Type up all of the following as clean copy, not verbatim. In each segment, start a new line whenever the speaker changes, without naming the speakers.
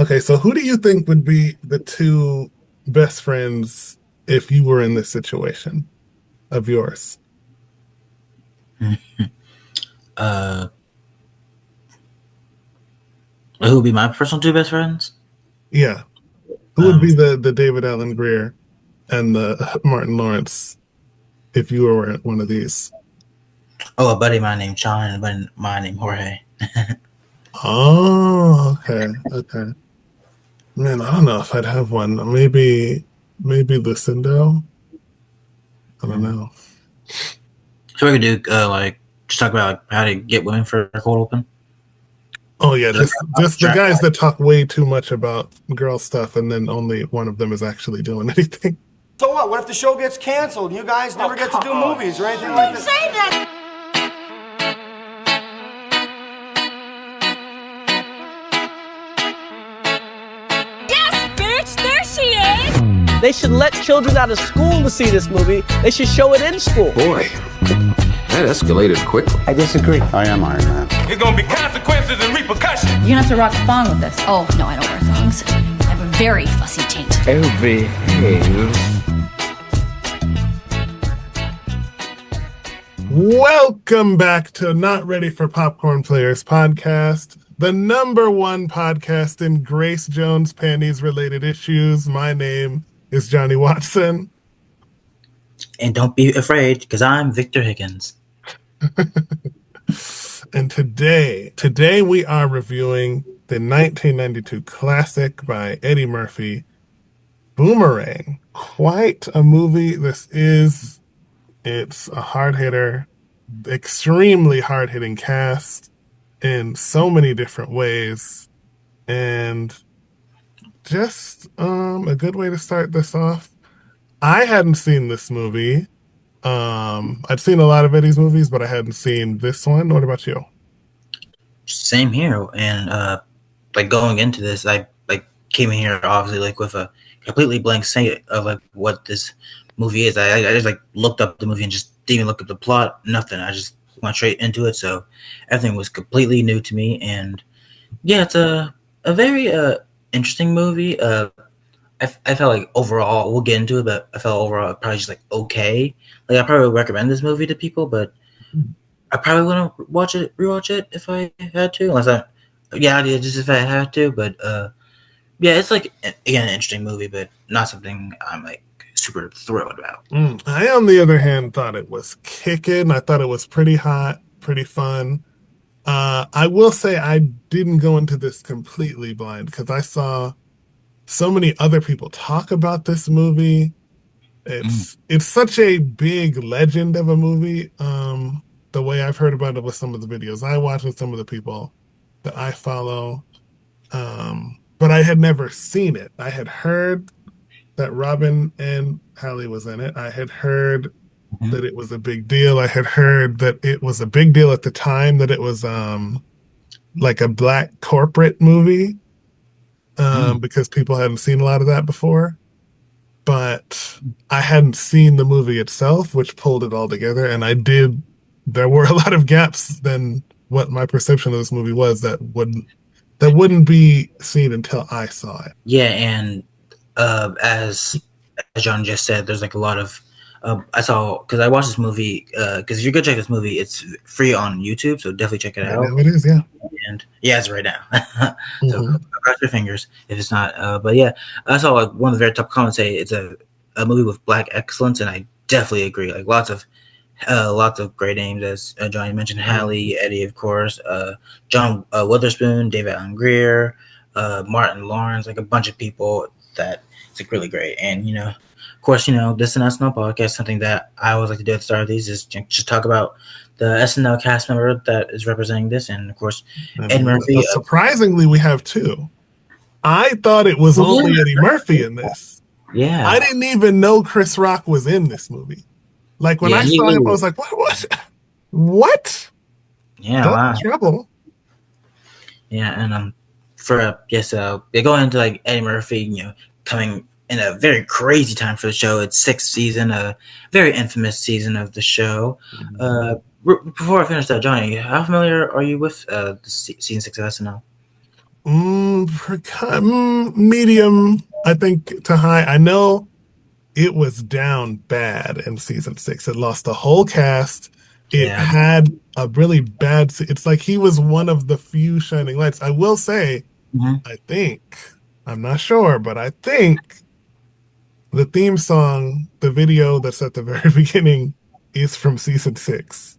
Okay, so who do you think would be the two best friends if you were in this situation of yours?
Uh, who would be my personal two best friends?
Yeah, who would
Um,
be the David Allen Greer and the Martin Lawrence if you were one of these?
a buddy of mine named Sean and a buddy of mine named Jorge.
Oh, okay. Man, I don't know if I'd have one. Maybe Lucindo. I don't
Mm.
know.
So we could do like just talk about like, how to get women for a cold open.
Oh yeah,
Just
just the
try,
guys that talk way too much about girl stuff, and then only one of them is actually doing anything.
So what? What if the show gets canceled and you guys never get to do movies or anything like that? Say that!
Yes, bitch! There she is!
They should let children out of school to see this movie. They should show it in school.
Boy, that escalated quickly.
I disagree.
I am Iron Man.
There's gonna be consequences and repercussions.
You're gonna have to rock a thong with this. Oh, no, I don't wear thongs. I have a very fussy taint.
Oh, behave.
Welcome back to Not Ready for Popcorn Players podcast, the number one podcast in Grace Jones panties related issues. My name is Johnny Watson.
and don't be afraid because I'm Victor Higgins.
And today we are reviewing the 1992 classic by Eddie Murphy, Boomerang. Quite a movie. It's a hard hitter, extremely hard hitting cast in so many different ways. And just a good way to start this off. I hadn't seen this movie. I'd seen a lot of Eddie's movies, but I hadn't seen this one. What about you?
Same here, and like going into this, I like came in here obviously like with a completely blank slate of like what this movie is. I just like looked up the movie and just didn't even look up the plot, nothing. I just went straight into it, so everything was completely new to me. And yeah, it's a very interesting movie. I felt like overall, we'll get into it, but I felt overall probably just like okay. Like I probably would recommend this movie to people, but I probably wouldn't rewatch it if I had to, just if I had to. But yeah, it's like again an interesting movie, but not something I'm like super thrilled about.
I, on the other hand, thought it was kicking. I thought it was pretty hot, pretty fun. I will say I didn't go into this completely blind because I saw so many other people talk about this movie. It's such a big legend of a movie. The way I've heard about it with some of the videos I watch with some of the people that I follow. But I had never seen it. I had heard that Robin and Hallie was in it. I had heard that it was a big deal. I had heard that it was a big deal at the time, that it was like a black corporate movie. Because people hadn't seen a lot of that before. But I hadn't seen the movie itself, which pulled it all together. And there were a lot of gaps than what my perception of this movie was that wouldn't be seen until I saw it.
Yeah, and as John just said, there's like a lot of because I watched this movie because if you're gonna check this movie, it's free on YouTube, so definitely check it out.
It is, yeah.
And yeah, it's right now. So cross your fingers if it's not. But yeah, I saw like one of the very top comments say it's a movie with black excellence, and I definitely agree. Like lots of great names, as Johnny mentioned, Hallie, Eddie, of course, John Witherspoon, David Allen Greer, Martin Lawrence, like a bunch of people that it's like really great. And of course, this is an SNL podcast. Something that I always like to do at the start of these is just talk about the SNL cast member that is representing this, and of course, Eddie Murphy.
Surprisingly, we have two. I thought it was only Eddie Murphy in this.
Yeah,
I didn't even know Chris Rock was in this movie. Like when I saw him, I was like, "What?
Yeah, wow.
Trouble."
Yeah, and going into like Eddie Murphy, coming in a very crazy time for the show. It's sixth season, a very infamous season of the show. Before I finish that, Johnny, how familiar are you with the season 6 of SNL?
Medium, I think, to high. I know it was down bad in season six. It lost the whole cast. It
Yeah.
had a really bad. It's like he was one of the few shining lights. I will say,
Hmm.
I think, I'm not sure, but I think the theme song, the video that's at the very beginning, is from season six,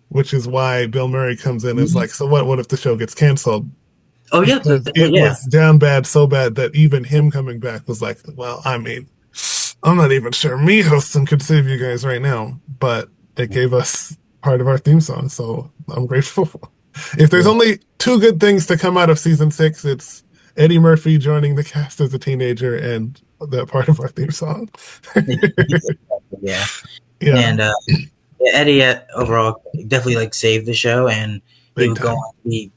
which is why Bill Murray comes in and is like, so what? What if the show gets canceled?
Oh yeah,
Because it
yeah.
was down bad, so bad that even him coming back was like, well, I mean, I'm not even sure me hosting could save you guys right now, but it gave us part of our theme song, so I'm grateful. If there's
Yeah.
only two good things to come out of season six, it's Eddie Murphy joining the cast as a teenager and that part of our theme song.
Yeah.
Yeah,
And yeah, Eddie overall definitely like saved the show, and he
big
would go
time.
on to be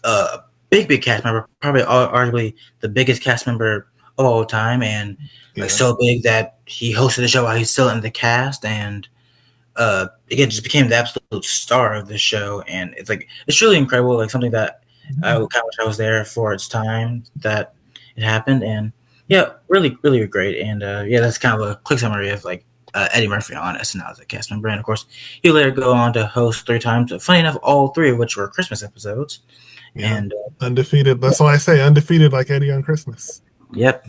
a big cast member, probably arguably the biggest cast member of all time, and like
Yeah.
so big that he hosted the show while he's still in the cast, and again just became the absolute star of the show, and it's really incredible, like something that I kind of wish I was there for its time that it happened, and yeah, really great, and yeah, that's kind of a quick summary of like Eddie Murphy on SNL as a cast member, and of course he later go on to host three times. Funny enough, all three of which were Christmas episodes,
Yeah.
and
Undefeated. That's why I say undefeated like Eddie on Christmas.
yep.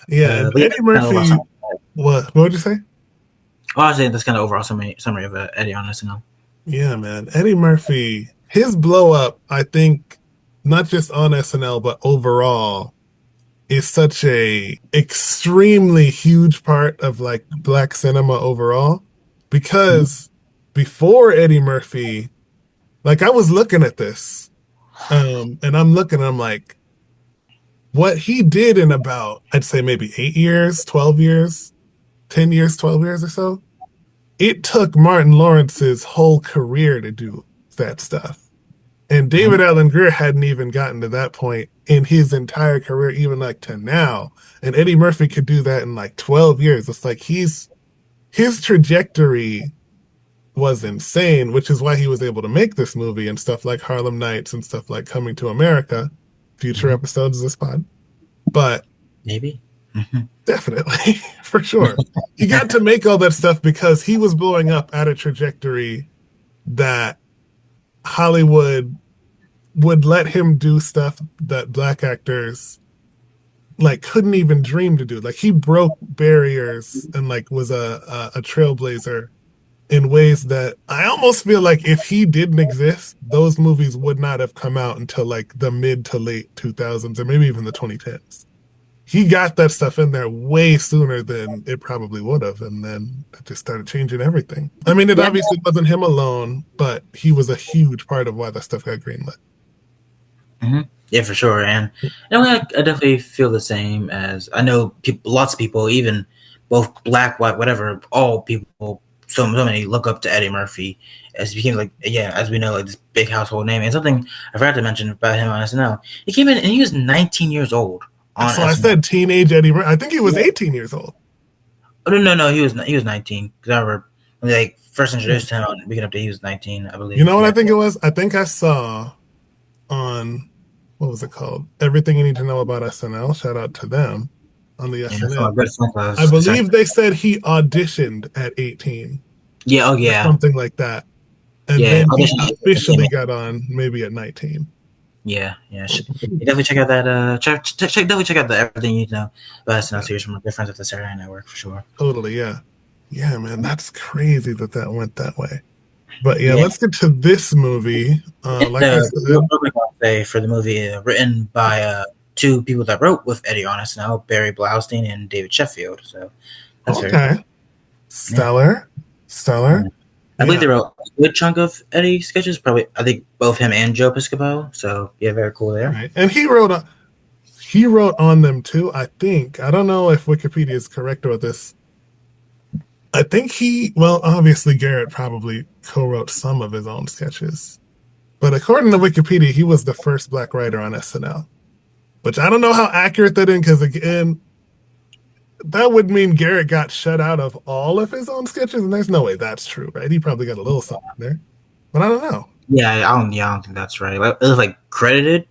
Yeah, and
But yeah,
Eddie
kind of overall
Murphy,
summary.
what would you say?
Oh, I was saying that's kind of overall summary of Eddie on SNL.
Yeah, man. Eddie Murphy, his blow up, I think, not just on SNL, but overall, is such a extremely huge part of like black cinema overall. Because before Eddie Murphy, like I was looking at this, and I'm looking, I'm like, what he did in about, I'd say maybe 8 years, 12 years, 10 years, 12 years or so. It took Martin Lawrence's whole career to do that stuff. And
Mhm.
David Allen Greer hadn't even gotten to that point in his entire career, even like to now. And Eddie Murphy could do that in like 12 years. It's like his trajectory was insane, which is why he was able to make this movie and stuff like Harlem Nights and stuff like Coming to America, future
Mhm.
episodes of this pod. But
Maybe. Mhm.
definitely, for sure. He got to make all that stuff because he was blowing up at a trajectory that Hollywood would let him do stuff that black actors like couldn't even dream to do. Like he broke barriers and like was a trailblazer in ways that I almost feel like if he didn't exist, those movies would not have come out until like the mid to late 2000s or maybe even the 2010s. He got that stuff in there way sooner than it probably would have, and then it just started changing everything. I mean, it
Yeah.
obviously wasn't him alone, but he was a huge part of why that stuff got greenlit.
Hmm. Yeah, for sure. And I definitely feel the same as I know people, lots of people, even both black, white, whatever, all people, so many look up to Eddie Murphy as he became like, yeah, as we know, like this big household name. And something I forgot to mention about him on SNL, he came in and he was 19 years old on
So I
SNL.
said teenage Eddie Murphy. I think he was
Yeah.
18 years old.
Oh, no, he was 19 because I remember when they like, first introduced him on Weekend Update, he was 19, I
You
believe.
know what I
Yeah.
think it was? I think I saw on what was it called? Everything You Need to Know About SNL. Shout out to them on the
Yeah, some of
SNL.
my good friends
I
was excited.
believe they said he auditioned at 18
Yeah, oh
or
yeah.
something like that. And
Yeah,
then he
audition came
officially
in.
got on maybe at 19.
Yeah, yeah. You definitely check out that. Definitely check out the everything you need to know about SNL
Yeah,
series from our good friends at the Saturday Night Network for sure.
totally. Yeah. Yeah, man, that's crazy that that went that way. But yeah,
Yeah.
let's get to this movie.
And,
Like I
real
said,
quick, I'll say for the movie, written by two people that wrote with Eddie on SNL, Barry Blaustein and David Sheffield. So that's very cool.
okay,
Yeah.
stellar,
Yeah.
stellar.
I believe
Yeah,
they wrote a good chunk of Eddie sketches. Probably, I think both him and Joe Piscopo. So yeah, very cool there.
right. And he wrote on them too. I think I don't know if Wikipedia is correct about this. I think well, obviously Garrett probably co-wrote some of his own sketches, but according to Wikipedia, he was the first black writer on SNL. Which I don't know how accurate that is because again, that would mean Garrett got shut out of all of his own sketches, and there's no way that's true, right? He probably got a little something there, but I don't know.
Yeah, I don't think that's right. Like, it was like credited,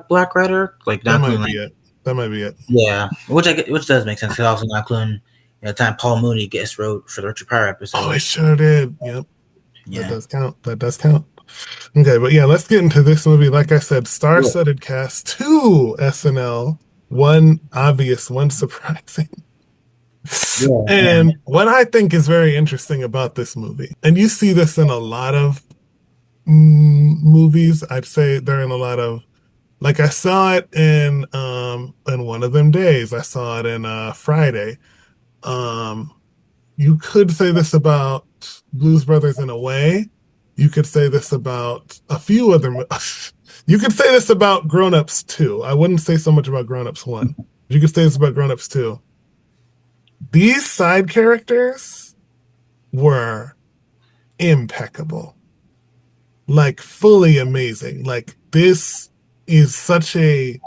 Black Rider, like
That
not
might
including
be
like
it. That might be it.
yeah, which does make sense because also not including the time Paul Mooney guest wrote for the Richard Pryor
Oh, it
episode.
sure did. Yep. That
Yeah.
does count. That does count. Okay, but yeah, let's get into this movie. Like I said, star-studded cast, two SNL, one obvious, one surprising.
Yeah, and
And what I think is very interesting about this movie, and you see this in a lot of movies, I'd say they're in a lot of, like I saw it in One of Them Days. I saw it in Friday. Um you could say this about Blues Brothers in a way. You could say this about a few other you could say this about Grown Ups 2. I wouldn't say so much about Grown Ups 1. You could say this about Grown Ups 2. These side characters were impeccable. Like fully amazing. Like this is such a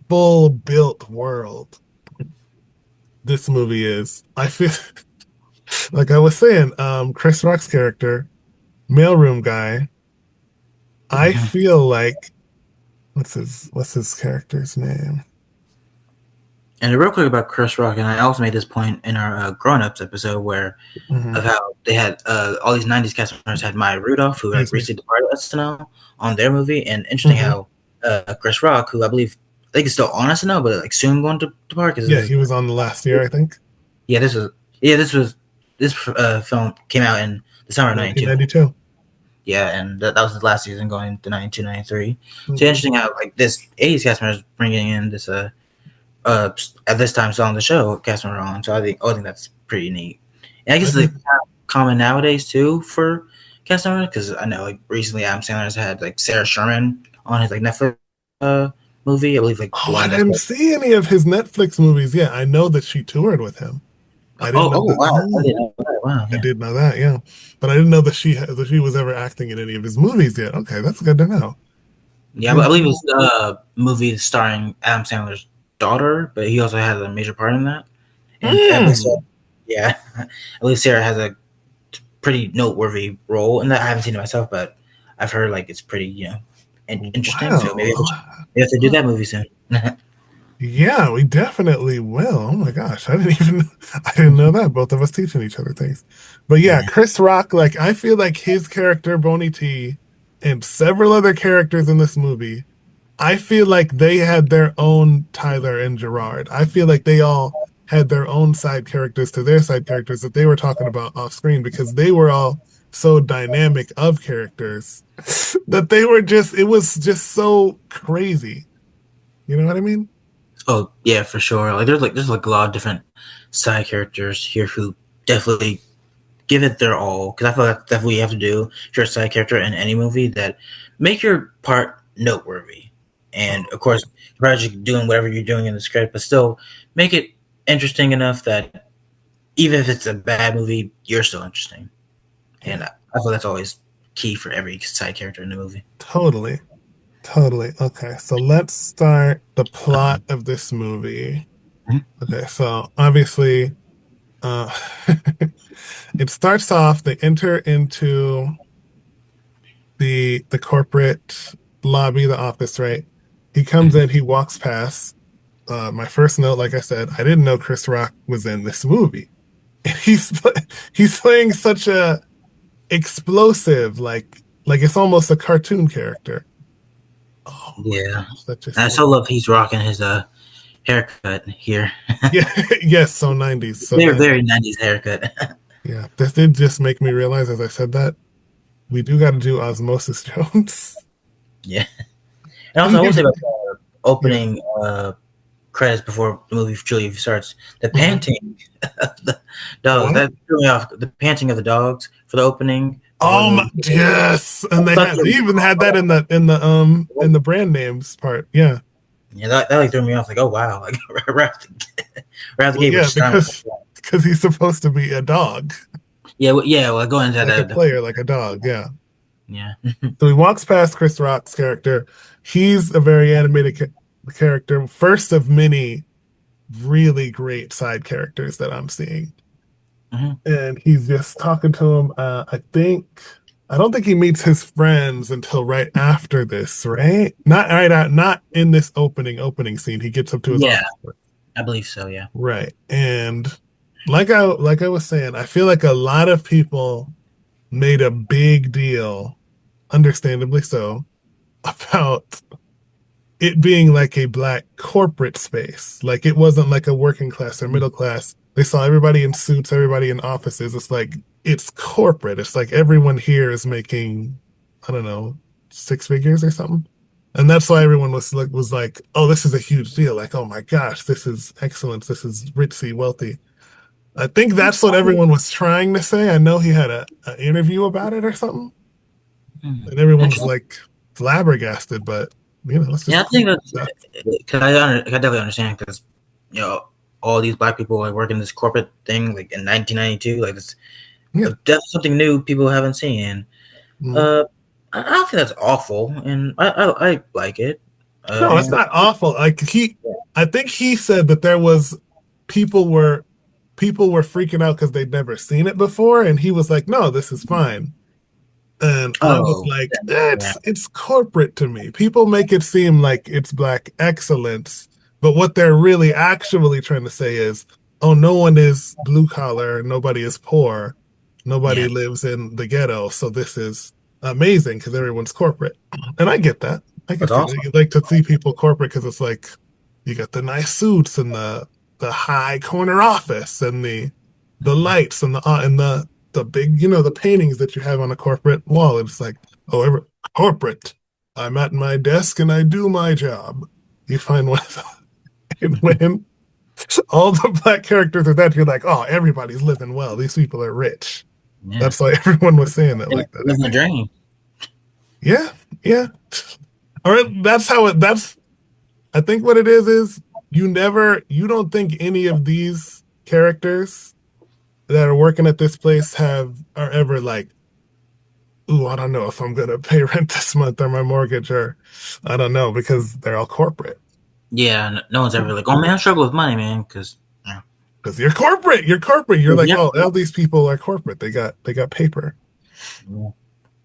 full built world. This movie is. I feel like I was saying, Chris Rock's character, mailroom guy, I
mhm.
feel like what's his character's name?
And real quick about Chris Rock, and I also made this point in our Grown Ups episode where
Hmm.
of how they had all these '90s cast members had Maya Rudolph, who like
Excuse me.
recently departed SNL, on their movie, and interesting
Hmm.
how Chris Rock, who I think is still on SNL, but like soon going to depart because
Yeah, he was on the last year, I think,
yeah, this film came out in the summer of '92.
1992.
Yeah, and that was his last season going into 92, 93. So
Mhm.
interesting how like this '80s cast member is bringing in this at this time still on the show cast member on. So I think that's pretty neat. And I
I
guess it's
did.
like common nowadays too for cast members because I know like recently Adam Sandler's had like Sarah Sherman on his like Netflix movie. I believe like the
Oh, I
one that's
didn't
like,
see any of his Netflix movies. Yeah, I know that she toured with him. I didn't know that.
wow, I didn't
Oh,
know that. Wow,
I
yeah.
did know that. Yeah, but I didn't know that she was ever acting in any of his movies yet. Okay, that's good to know.
Yeah, I
Good.
believe it's a movie starring Adam Sandler's daughter, but he also has a major part in that. And I believe
Mm.
yeah, I believe Sarah has a pretty noteworthy role in that. I haven't seen it myself, but I've heard like it's pretty interesting. So maybe
Wow.
we have to do that movie soon.
Yeah, we definitely will. Oh my gosh, I didn't know that. Both of us teaching each other things. But yeah,
Yeah.
Chris Rock, like I feel like his character Boney T and several other characters in this movie, I feel like they had their own Tyler and Gerard. I feel like they all had their own side characters to their side characters that they were talking about off screen because they were all so dynamic of characters that they were just it was just so crazy. You know what I mean?
Oh yeah, for sure. There's like a lot of different side characters here who definitely give it their all because I feel like that's definitely what you have to do if you're a side character in any movie that make your part noteworthy. And of course, you're probably just doing whatever you're doing in the script, but still make it interesting enough that even if it's a bad movie, you're still interesting. And
Yeah,
I feel that's always key for every side character in the movie.
totally. Totally. Okay, so let's start the plot of this movie.
Mhm.
Okay, so obviously, uh, it starts off, they enter into the corporate lobby, the office, right? He comes in, he walks past. My first note, like I said, I didn't know Chris Rock was in this movie. And he's playing such a explosive, like it's almost a cartoon character. Oh my
Yeah,
gosh, that
and
just
I still love he's rocking his haircut here.
yeah, yes, so 90s, so
Very
90s.
very '90s haircut.
Yeah, this did just make me realize as I said that we do got to do Osmosis Jones.
Yeah, and
I
also I
didn't
will say
even,
about the
yeah.
opening credits before the movie truly starts, the
Mhm.
panting of the
The
dogs
what?
that threw me off. The panting of the dogs for the opening before the
Oh my,
movie.
yes, and
Stuck
they
in.
even had that in the brand names part. Yeah.
Yeah, that like threw me off. Like, oh wow, like right out the
Well,
gate,
yeah,
which sounded like,
because he's supposed to be a dog,
yeah, yeah. Well, going into
like a
the
player, like a dog. Yeah.
yeah.
So he walks past Chris Rock's character. He's a very animated character, first of many really great side characters that I'm seeing.
Mhm.
And he's just talking to him. I think I don't think he meets his friends until right after this, right? Not right out, not in this opening scene. He gets up to his
Yeah,
office.
I believe so. Yeah.
Right. And like I was saying, I feel like a lot of people made a big deal, understandably so, about it being like a black corporate space. Like it wasn't like a working class or middle class. They saw everybody in suits, everybody in offices. It's like it's corporate. It's like everyone here is making, I don't know, six figures or something. And that's why everyone was like, oh, this is a huge deal. Like, oh my gosh, this is excellence. This is ritzy, wealthy. I think that's what everyone was trying to say. I know he had a interview about it or something, and everyone was
Interesting.
like flabbergasted. But let's
Yeah,
just
I think
that.
that's because I definitely understand because you know all these black people like working this corporate thing like in 1992, like it's
Yeah.
definitely something new people haven't seen.
Mhm.
Uh, I don't think that's awful, and I like it.
No, it's
And
not awful. I think he said that there was people were people were freaking out because they'd never seen it before, and he was like, "No, this is fine." And I was
oh,
like,
yeah,
it's corporate to me. People make it seem like it's black excellence, but what they're really actually trying to say is, oh, no one is blue collar, nobody is poor, nobody
yeah,
lives in the ghetto, so this is amazing because everyone's corporate. And I get that. I can
that's
see that.
awesome.
You like to see people corporate because it's like you got the nice suits and the high corner office and the lights and the big, the paintings that you have on a corporate wall. It's like, oh, corporate. I'm at my desk and I do my job. You find one and when all the black characters are that, you're like, oh, everybody's living well. These people are rich.
Yeah,
That's why everyone was saying that like that, I
living the
think.
dream.
Yeah, yeah. All right, that's I think what it is you don't think any of these characters that are working at this place are ever like, ooh, I don't know if I'm gonna pay rent this month or my mortgage or I don't know because they're all corporate.
Yeah, no one's ever like, oh man, I struggle with money, man, because yeah,
Because you're corporate. You're corporate. You're like,
yeah,
oh, all these people are corporate. They got paper.
yeah.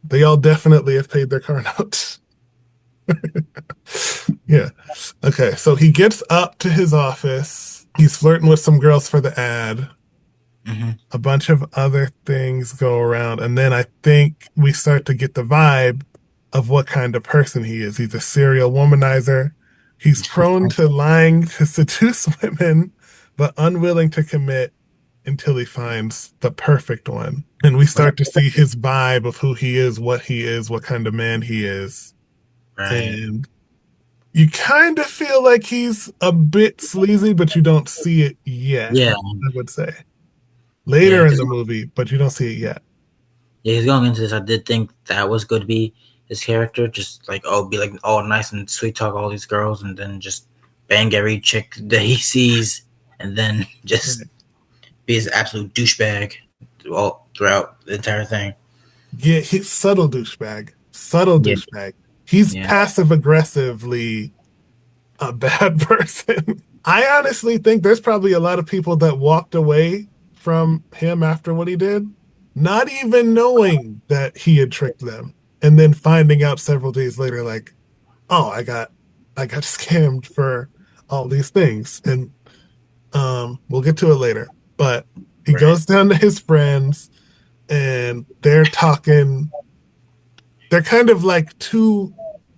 They all definitely have paid their car notes. Yeah. Okay. So he gets up to his office. He's flirting with some girls for the ad.
Mm-hmm.
A bunch of other things go around. And then I think we start to get the vibe of what kind of person he is. He's a serial womanizer. He's prone to lying to seduce women, but unwilling to commit until he finds the perfect one. And we start to see his vibe of who he is, what kind of man he is.
Right.
And you kind of feel like he's a bit sleazy, but you don't see it yet,
Yeah,
I would say.
yeah,
Later in
because
the movie, but you don't see it yet.
yeah, he's going into this. I did think that was going to be his character, just like be like all nice and sweet, talk all these girls, and then just bang every chick that he sees, and then just be his absolute douchebag all throughout the entire thing.
Yeah, he's subtle douchebag. Subtle
Yeah,
douchebag. He's
yeah,
passive aggressively a bad person. I honestly think there's probably a lot of people that walked away from him after what he did, not even knowing that he had tricked them, and then finding out several days later, like, oh, I got scammed for all these things. And we'll get to it later. But he
right.
goes down to his friends and they're kind of like two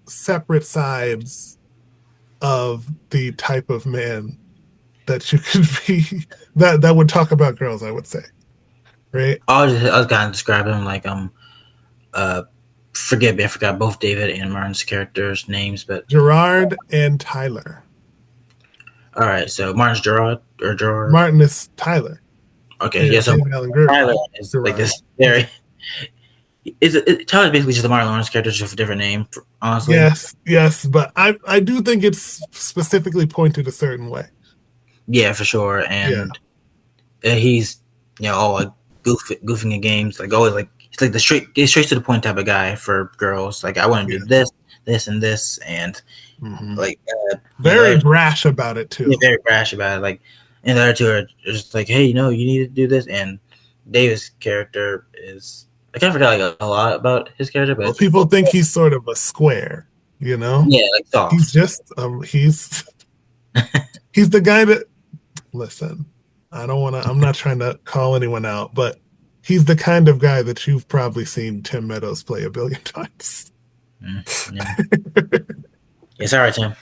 separate sides of the type of man that you could be that would talk about girls, I would say. Right?
I was kind of describing him like uh forget me, I forgot both David and Martin's characters' names, but
Gerard and Tyler.
all right. So Martin's Gerard or Gerard.
Martin is Tyler.
Okay, yeah.
And
So
David Allen Greer,
Tyler is like
Gerard.
this very. Tyler's basically just a Martin Lawrence character, just a different name, honestly.
Yes, yes, but I do think it's specifically pointed a certain way.
Yeah, for sure.
Yeah,
And he's all like goofing at games, like always like he's like get straight to the point type of guy for girls. Like I want to
yeah.
do this, and this, and
Mhm.
like
Very brash about it too.
very brash about it. Like, and the other two are just like, hey, you need to do this. And Davis' character is I kind of forgot like a lot about his character,
Well,
but
people think he's sort of a square, you know?
yeah, like
He's
soft.
just he's the guy that listen. I don't want to. I'm not trying to call anyone out, but he's the kind of guy that you've probably seen Tim Meadows play a billion times.
Yeah. Yeah, sorry, Tim.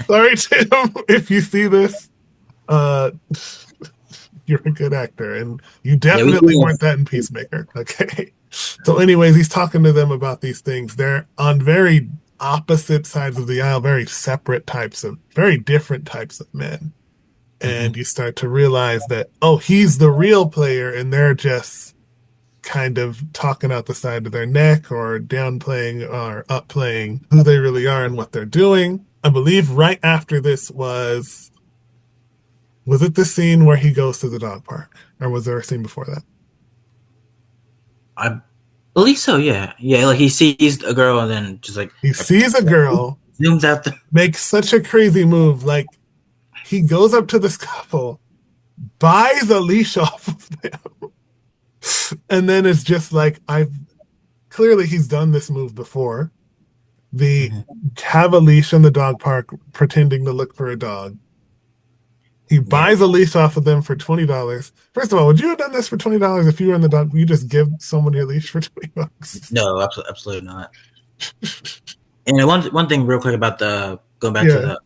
Sorry, Tim, if you see this. Uh, you're a good actor, and you
Yeah, we
definitely weren't that in Peacemaker. Okay. So, anyways, he's talking to them about these things. They're on very opposite sides of the aisle, very different types of men.
hmm
And you start to realize that, oh, he's the real player, and they're just kind of talking out the side of their neck or downplaying or upplaying who they really are and what they're doing. I believe right after this was it the scene where he goes to the dog park, or was there a scene before that?
I believe so. Yeah, yeah. Like he sees a girl and then just
He sees a girl,
zooms out the.
makes such a crazy move. Like he goes up to this couple, buys a leash off of them, and then it's just like I've clearly he's done this move before. The
Mhm.
have a leash in the dog park, pretending to look for a dog. He
Yeah,
buys a leash off of them for $20. First of all, would you have done this for $20 if you were in the dog? You just give somebody a leash for $20.
no, absolutely not. And one thing real quick about the going back to
Yeah,
the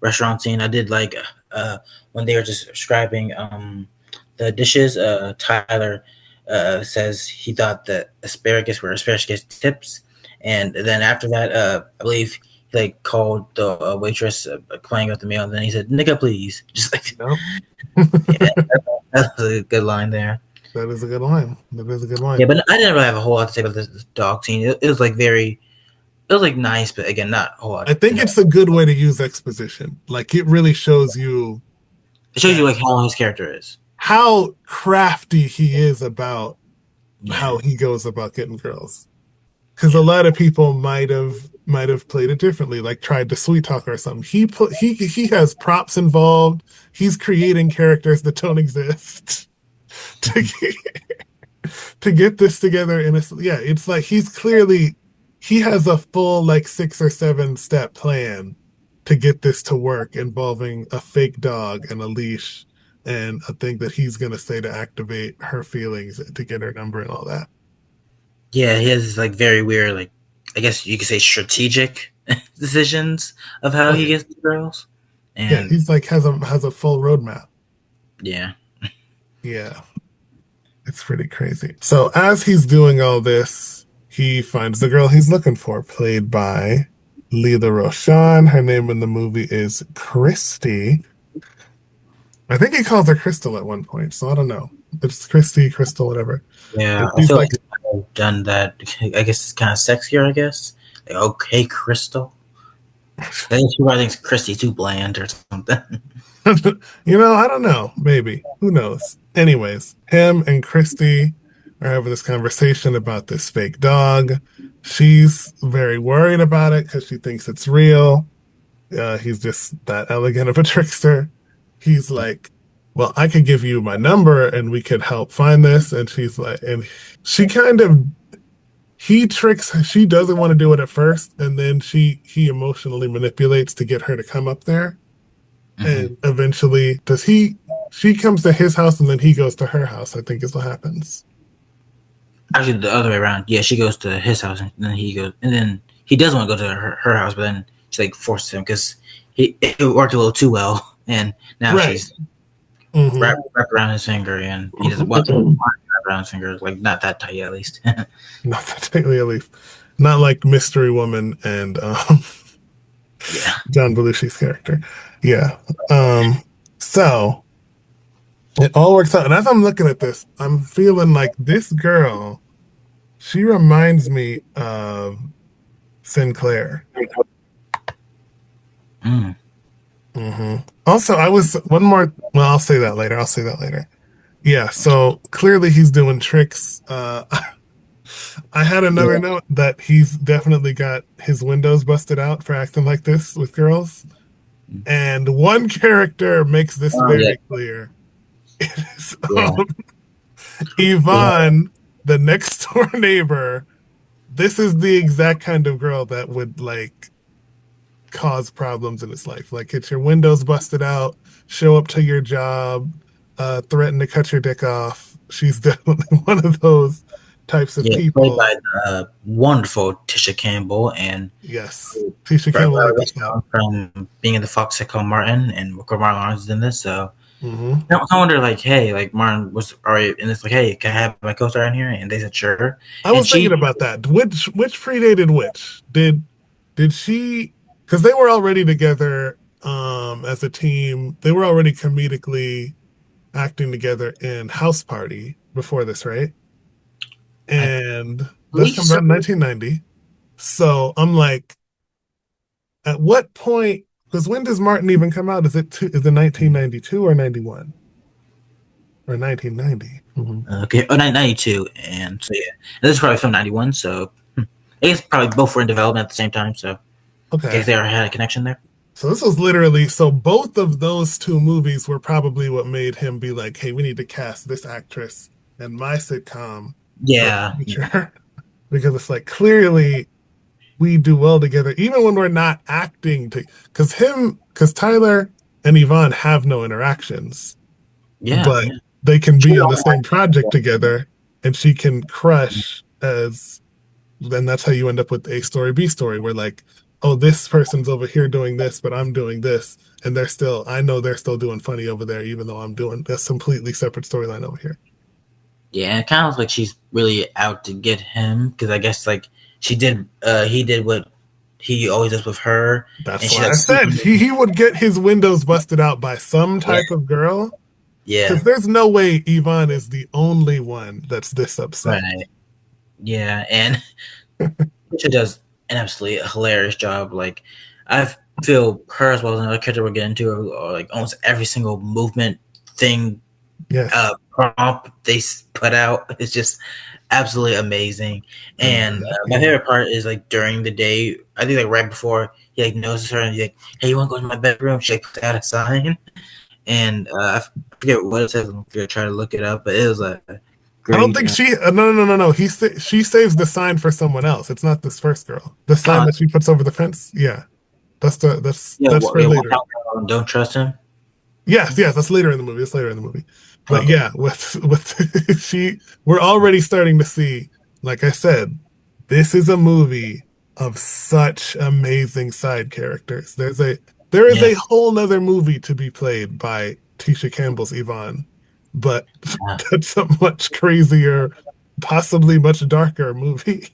restaurant scene, I did like when they were just describing the dishes. Tyler says he thought that asparagus were asparagus tips, and then after that, I believe he like called the waitress playing with the meal, and then he said, "Nigga, please." Just like
no,
yeah, that was a good line there.
that is a good line. That is a good
Yeah,
line.
but I didn't really have a whole lot to say about this dog scene. It was like very, it was like nice, but again, not a whole lot.
I think
You know,
it's a good way to use exposition. Like it really shows you
it shows you
that
like how his character is.
how crafty he is about
Yeah,
how he goes about getting girls. Because a
yeah,
lot of people might have played it differently, like tried to sweet talk or something. He has props involved. He's creating characters that don't exist to to get this together in a yeah. It's like he has a full like 6 or 7 step plan to get this to work, involving a fake dog and a leash and a thing that he's gonna say to activate her feelings to get her number and all that.
yeah. He has this, like very weird, like I guess you could say strategic decisions of how
Oh
he
yeah,
gets the girls,
yeah.
and
He's like has a full roadmap.
yeah,
Yeah, it's pretty crazy. So as he's doing all this, he finds the girl he's looking for, played by Leela Roshan. Her name in the movie is Christy. I think he calls her Crystal at one point, so I don't know. It's Christy, Crystal, whatever. And
yeah. I
she's
feel
like,
like I've done that. I guess it's kind of sexier. I guess like okay, Crystal. I think she probably thinks Christy too bland or something.
I don't know. Maybe. Who knows? Anyways, him and Christy are having this conversation about this fake dog. She's very worried about it because she thinks it's real. He's just that elegant of a trickster. He's like, well, I could give you my number and we could help find this. And she's like, and she kind of, he tricks, she doesn't want to do it at first. And then he emotionally manipulates to get her to come up there.
Mm-hmm.
And eventually, she comes to his house and then he goes to her house, I think is what happens.
Actually, the other way around. Yeah, she goes to his house, and then he goes, and then he does want to go to her house, but then she like forces him because it worked a little too well, and now
Right.
she's
Hmm.
wrapped around his finger, and he doesn't want to wrap around his finger, like not that tight at least.
Not technically, at least. Not like Mystery Woman and
Yeah,
John Belushi's character. Yeah. So it all works out. And as I'm looking at this, I'm feeling like this girl, she reminds me of Sinclair.
mm.
Also, I was one more. Well, I'll say that later. I'll say that later. Yeah. So clearly he's doing tricks. I had another
Yeah.
note that he's definitely got his windows busted out for acting like this with girls. And one character makes this
Oh yeah,
very clear. It is
yeah, yeah.
Yvonne the next door neighbor, this is the exact kind of girl that would like cause problems in his life. Like get your windows busted out, show up to your job, threaten to cut your dick off. She's definitely one of those types of
Yeah, played
people.
by the wonderful Tisha Campbell, and
Yes. Tisha Campbell made this pop.
from being in the Fox sitcom Martin, and Martin Lawrence is in this. So
Hmm.
I wonder, like, hey, like Martin was already in this, like, hey, can I have my co-star in here? And they said sure.
I
And
was thinking
she,
about that. Which predated which? Did she, because they were already together as a team. They were already comedically acting together in House Party before this, right?
I
And that
believe
comes
so.
out in 1990. So I'm like, at what point? Because when does Martin even come out? Is it 1992 or 91 or 1990?
Okay, oh, 92, and so yeah, and this is probably from 91. So I guess probably both were in development at the same time. So I
Okay.
guess they already had a connection there.
So this was literally, so both of those two movies were probably what made him be like, hey, we need to cast this actress in my sitcom for the
Yeah,
future. Because it's like clearly we do well together, even when we're not acting to, because Tyler and Yvonne have no interactions,
yeah,
but
yeah.
they can
She
be on the
was
same project
the
together and she can crush as then that's how you end up with A story, B story, where like, oh, this person's over here doing this, but I'm doing this, and I know they're still doing funny over there, even though I'm doing a completely separate storyline over here.
Yeah, it kind of like she's really out to get him because I guess like he did what he always does with her,
That's
and she's
why
like
I said
seeking,
he would get his windows busted out by some
yeah,
type of girl,
yeah,
because there's no way Yvonne is the only one that's this upset.
right, yeah, and she does an absolutely hilarious job. Like I feel her as well as another character we'll get into, or like almost every single movement thing
Yes.
prompt they put out is just absolutely amazing. And my
Yeah.
favorite part is like during the day, I think like right before he like notices her and he's like, "Hey, you want to go to my bedroom?" She like puts out a sign, and I forget what it says. I'm gonna try to look it up, but it was a
I don't
great.
think no. She saves the sign for someone else. It's not this first girl. The sign that she puts over the fence. Yeah,
Yeah,
that's for
yeah,
later.
don't trust him.
Yes, that's later in the movie. It's later in the movie. But
Okay.
yeah, with we're already starting to see, like I said, this is a movie of such amazing side characters. There is
Yeah.
a whole nother movie to be played by Tisha Campbell's Yvonne, but
Yeah.
that's a much crazier, possibly much darker movie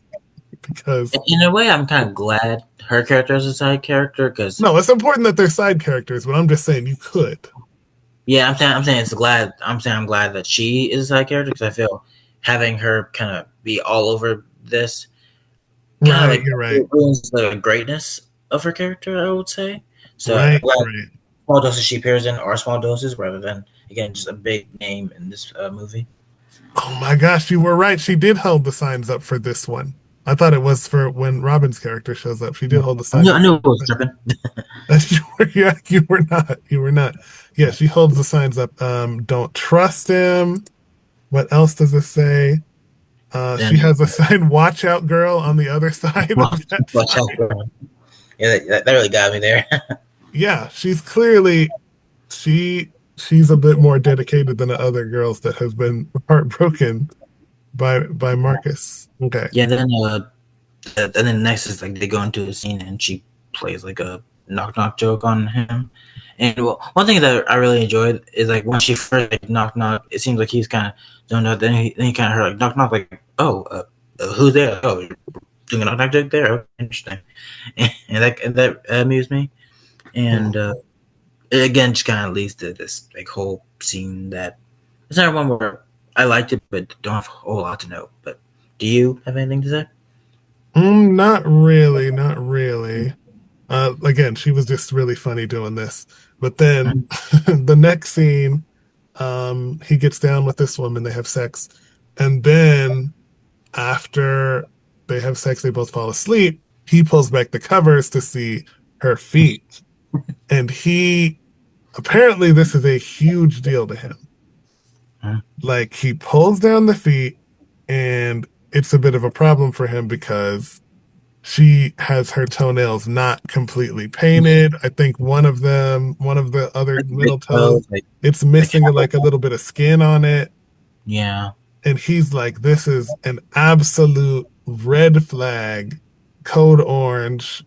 because
In a way, I'm kind of glad her character is a side character because
no, it's important that they're side characters, but I'm just saying you could.
yeah, I'm glad that she is a side character because I feel having her kind of be all over this kind of
Right,
like
you're right.
ruins the greatness of her character. I would say so. I'm
Right,
glad
right.
small doses she appears in are small doses rather than again just a big name in this movie.
Oh my gosh, you were right. She did hold the signs up for this one. I thought it was for when Robin's character shows up. She did hold the signs
I
up.
knew it was tripping.
Yeah, you were not. You were not. Yeah, she holds the signs up. Don't trust him. What else does it say? She
Then
has a sign, watch out, girl, on the other side of that
watch out
sign.
for him. Yeah, that really got me there.
Yeah, she's clearly she's a bit more dedicated than the other girls that has been heartbroken by Marcus. Okay.
Yeah, and then next is like they go into a scene and she plays like a knock knock joke on him. And well, one thing that I really enjoyed is like when she first like knock knock, it seems like he's kind of zoned out. Then he kind of heard like knock knock, like oh, who's there? Oh, you're doing a knock knock joke there. Oh, interesting, and that amused me. And it again just kind of leads to this like whole scene that it's not one where I liked it, but don't have a whole lot to know. But do you have anything to say?
Not really, not really. Again, she was just really funny doing this. But then the next scene, he gets down with this woman, they have sex, and then after they have sex, they both fall asleep. He pulls back the covers to see her feet. And he apparently this is a huge deal to him.
Mhm.
Like he pulls down the feet and it's a bit of a problem for him because she has her toenails not completely painted. I think one of the other
Like big
middle toes,
toes, like
it's
like
missing like a little bit of skin on it.
yeah.
And he's like, this is an absolute red flag, code orange,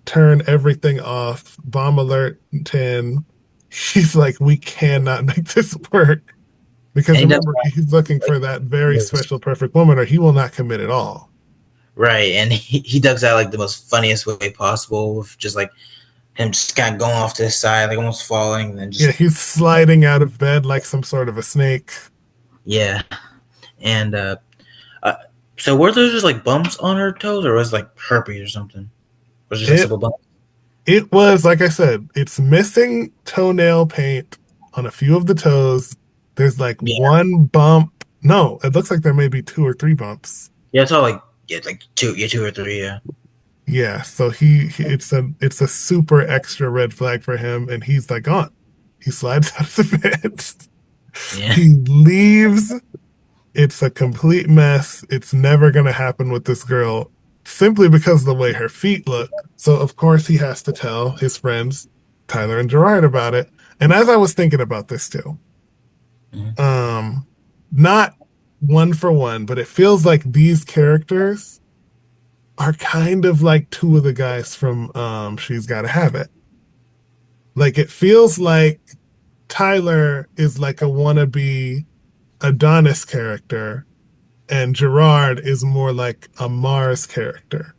turn everything off, bomb alert 10. He's like, we cannot make this work.
And
Because
he does
remember, he's looking
like
for that very
this,
special, perfect woman, or he will not commit at all.
right, and he does that like the most funniest way possible, with just like him just kind of going off to the side, like almost falling, and then
Yeah,
just
he's sliding out of bed like some sort of a snake.
yeah. And uh so were there just like bumps on her toes, or was it like herpes or something? Was it just like
It
simple bumps?
it was like I said, it's missing toenail paint on a few of the toes. There's like
Yeah,
one bump. No, it looks like there may be two or three bumps.
yeah. It's all like yeah, like two or three. Yeah,
Yeah, so it's a super extra red flag for him, and he's like gone. He slides out of the bed.
yeah,
He leaves. It's a complete mess. It's never going to happen with this girl simply because of the way her feet look. So, of course, he has to tell his friends, Tyler and Gerard, about it. And as I was thinking about this too,
Mhm.
um, not one for one, but it feels like these characters are kind of like two of the guys from She's Gotta Have It. Like, it feels like Tyler is like a wannabe Adonis character and Gerard is more like a Mars character.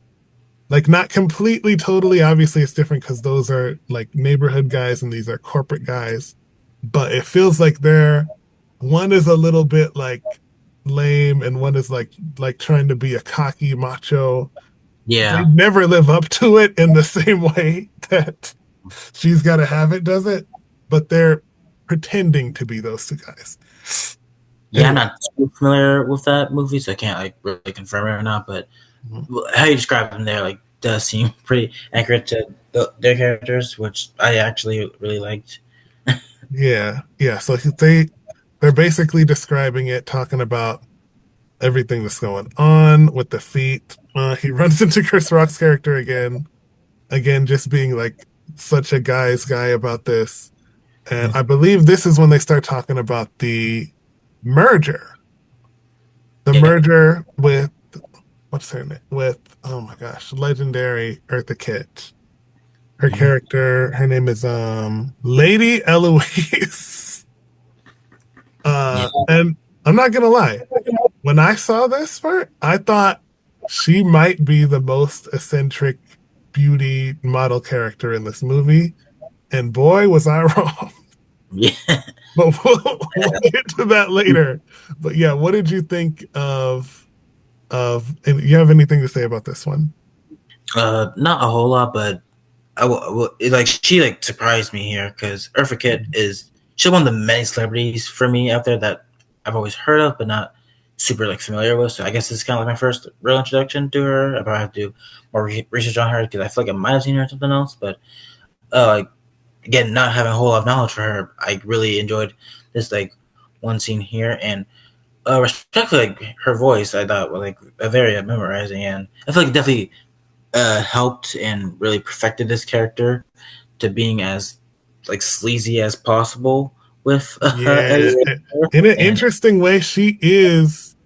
Like not completely, totally. Obviously, it's different because those are like neighborhood guys and these are corporate guys. But it feels like they're one is a little bit like lame and one is like trying to be a cocky macho. They
yeah,
never live up to it in the same way that She's Gotta Have It does it, but they're pretending to be those two guys.
yeah. I'm
Anyway,
not too familiar with that movie, so I can't like really confirm it or not. But how you describe them there, like, does seem pretty accurate to their characters, which I actually really liked.
yeah, yeah. So they're basically describing it, talking about everything that's going on with the feet. He runs into Chris Rock's character again, just being like such a guy's guy about this. And I believe this is when they start talking about merger, the
Yeah.
merger with what's her name? With oh my gosh, legendary Eartha Kitt. Her
Mhm.
character, her name is Lady Eloise.
Yeah.
And I'm not gonna lie, when I saw this part, I thought she might be the most eccentric beauty model character in this movie, and boy, was I wrong.
Yeah.
But we'll get to that later. But yeah, what did you think and you have anything to say about this one?
Not a whole lot, but like she like surprised me here because Eartha Kitt is she's one of the many celebrities for me out there that I've always heard of, but not super like familiar with. So I guess this is kind of like my first real introduction to her. I probably have to do more research on her because I feel like I might have seen her or something else. But like again, not having a whole lot of knowledge for her, I really enjoyed this like one scene here and. Respectfully, like her voice, I thought was like a very memorizing, and I feel like it definitely helped and really perfected this character to being as like sleazy as possible with
Yeah,
Eddie.
in an
And
interesting way, she is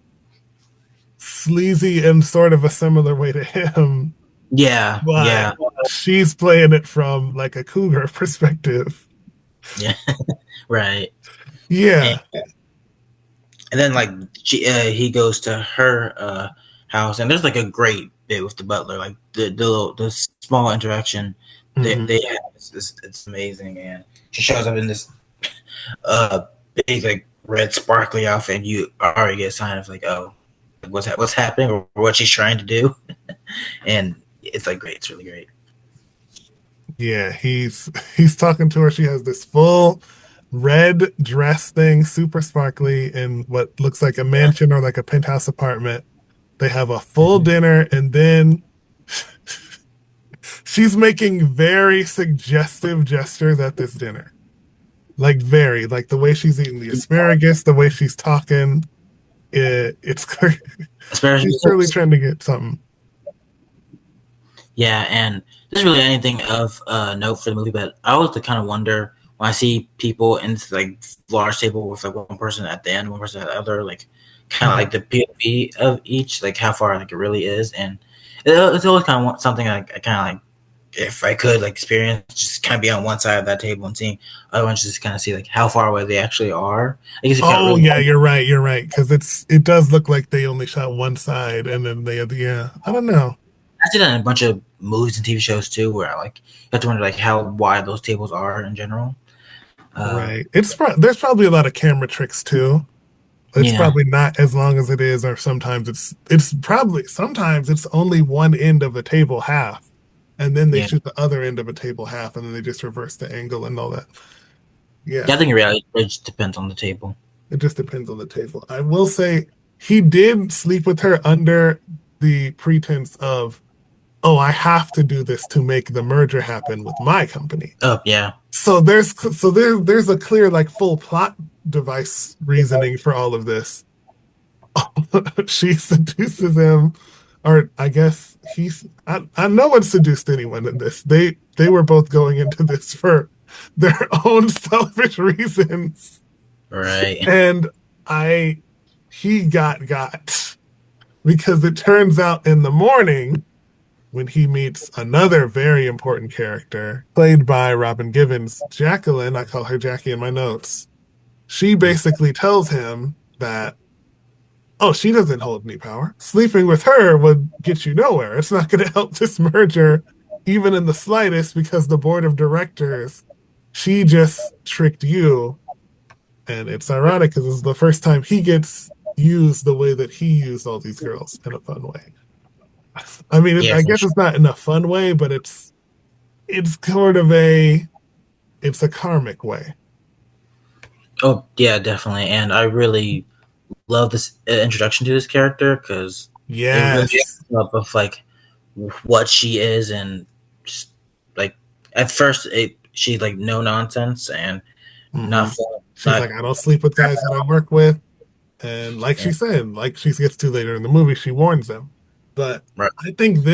sleazy in sort of a similar way to him,
yeah,
but
yeah,
she's playing it from like a cougar perspective.
yeah, right. And,
Yeah.
and then like he goes to her house, and there's like a great bit with the butler, like the small interaction
Hmm.
they have. It's amazing, and she shows up in this uh big like red sparkly outfit, and you already get a sign of like, oh, what's happening or what she's trying to do, and it's like great. It's really great.
Yeah, he's talking to her. She has this full red dress thing, super sparkly, in what looks like a mansion or like a penthouse apartment. They have a full dinner, and then she's making very suggestive gestures at this dinner. Like very, like the way she's eating the asparagus, the way she's talking. it's clear
especially.
he's clearly trying to get something.
Yeah, and there's really anything of note for the movie, but I always kind of wonder when I see people in this, like large table with like one person at the end, one person at the other, like kind of
Mhm.
like the POV of each, like how far like it really is, and it's always kind of something I kind of like if I could like experience, just kind of be on one side of that table and seeing other ones, just kind of see like how far away they actually are. I guess you can't
Oh
really.
yeah, you're right. You're right. Because it does look like they only shot one side, and then they had yeah. I don't know.
I see that in a bunch of movies and TV shows too, where I like you have to wonder like how wide those tables are in general. Uh,
Right. There's probably a lot of camera tricks too. It's
yeah,
probably not as long as it is, or sometimes it's probably sometimes it's only one end of a table half, and then they
yeah.
shoot the other end of a table half, and then they just reverse the angle and all that.
Yeah, I
Yeah,
think in reality it just depends on the table.
it just depends on the table. I will say he did sleep with her under the pretense of, oh, I have to do this to make the merger happen with my company.
Oh yeah,
So there's a clear like full plot device reasoning for all of this. She seduces him, or I guess no one seduced anyone in this. They were both going into this for their own selfish reasons.
right.
And I he got because it turns out in the morning when he meets another very important character played by Robin Givens, Jacqueline, I call her Jackie in my notes. She basically tells him that, oh, she doesn't hold any power. Sleeping with her would get you nowhere. It's not going to help this merger even in the slightest because the board of directors, she just tricked you. And it's ironic because it's the first time he gets used the way that he used all these girls in a fun way. I mean,
Yeah,
I
for
guess
sure.
it's not in a fun way, but it's sort of it's a karmic way.
Oh yeah, definitely. And I really love this introduction to this character because it really
Yes.
shows up of like what she is and just like at first she's like no nonsense and
Hmm.
not for
She's
not
like, I don't sleep with guys that I work with. And like she said, like she gets to later in the movie, she warns them. But
right.
I think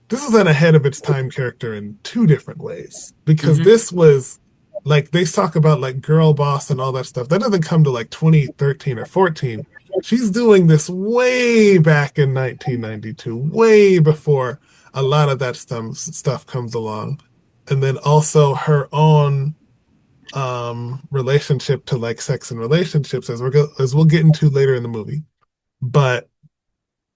this is an ahead of its time character in two different ways. Because
Mm-hmm.
this was like they talk about like girl boss and all that stuff. That doesn't come to like 2013 or 14. She's doing this way back in 1992, way before a lot of that stuff comes along. And then also her own relationship to like sex and relationships as we'll get into later in the movie. But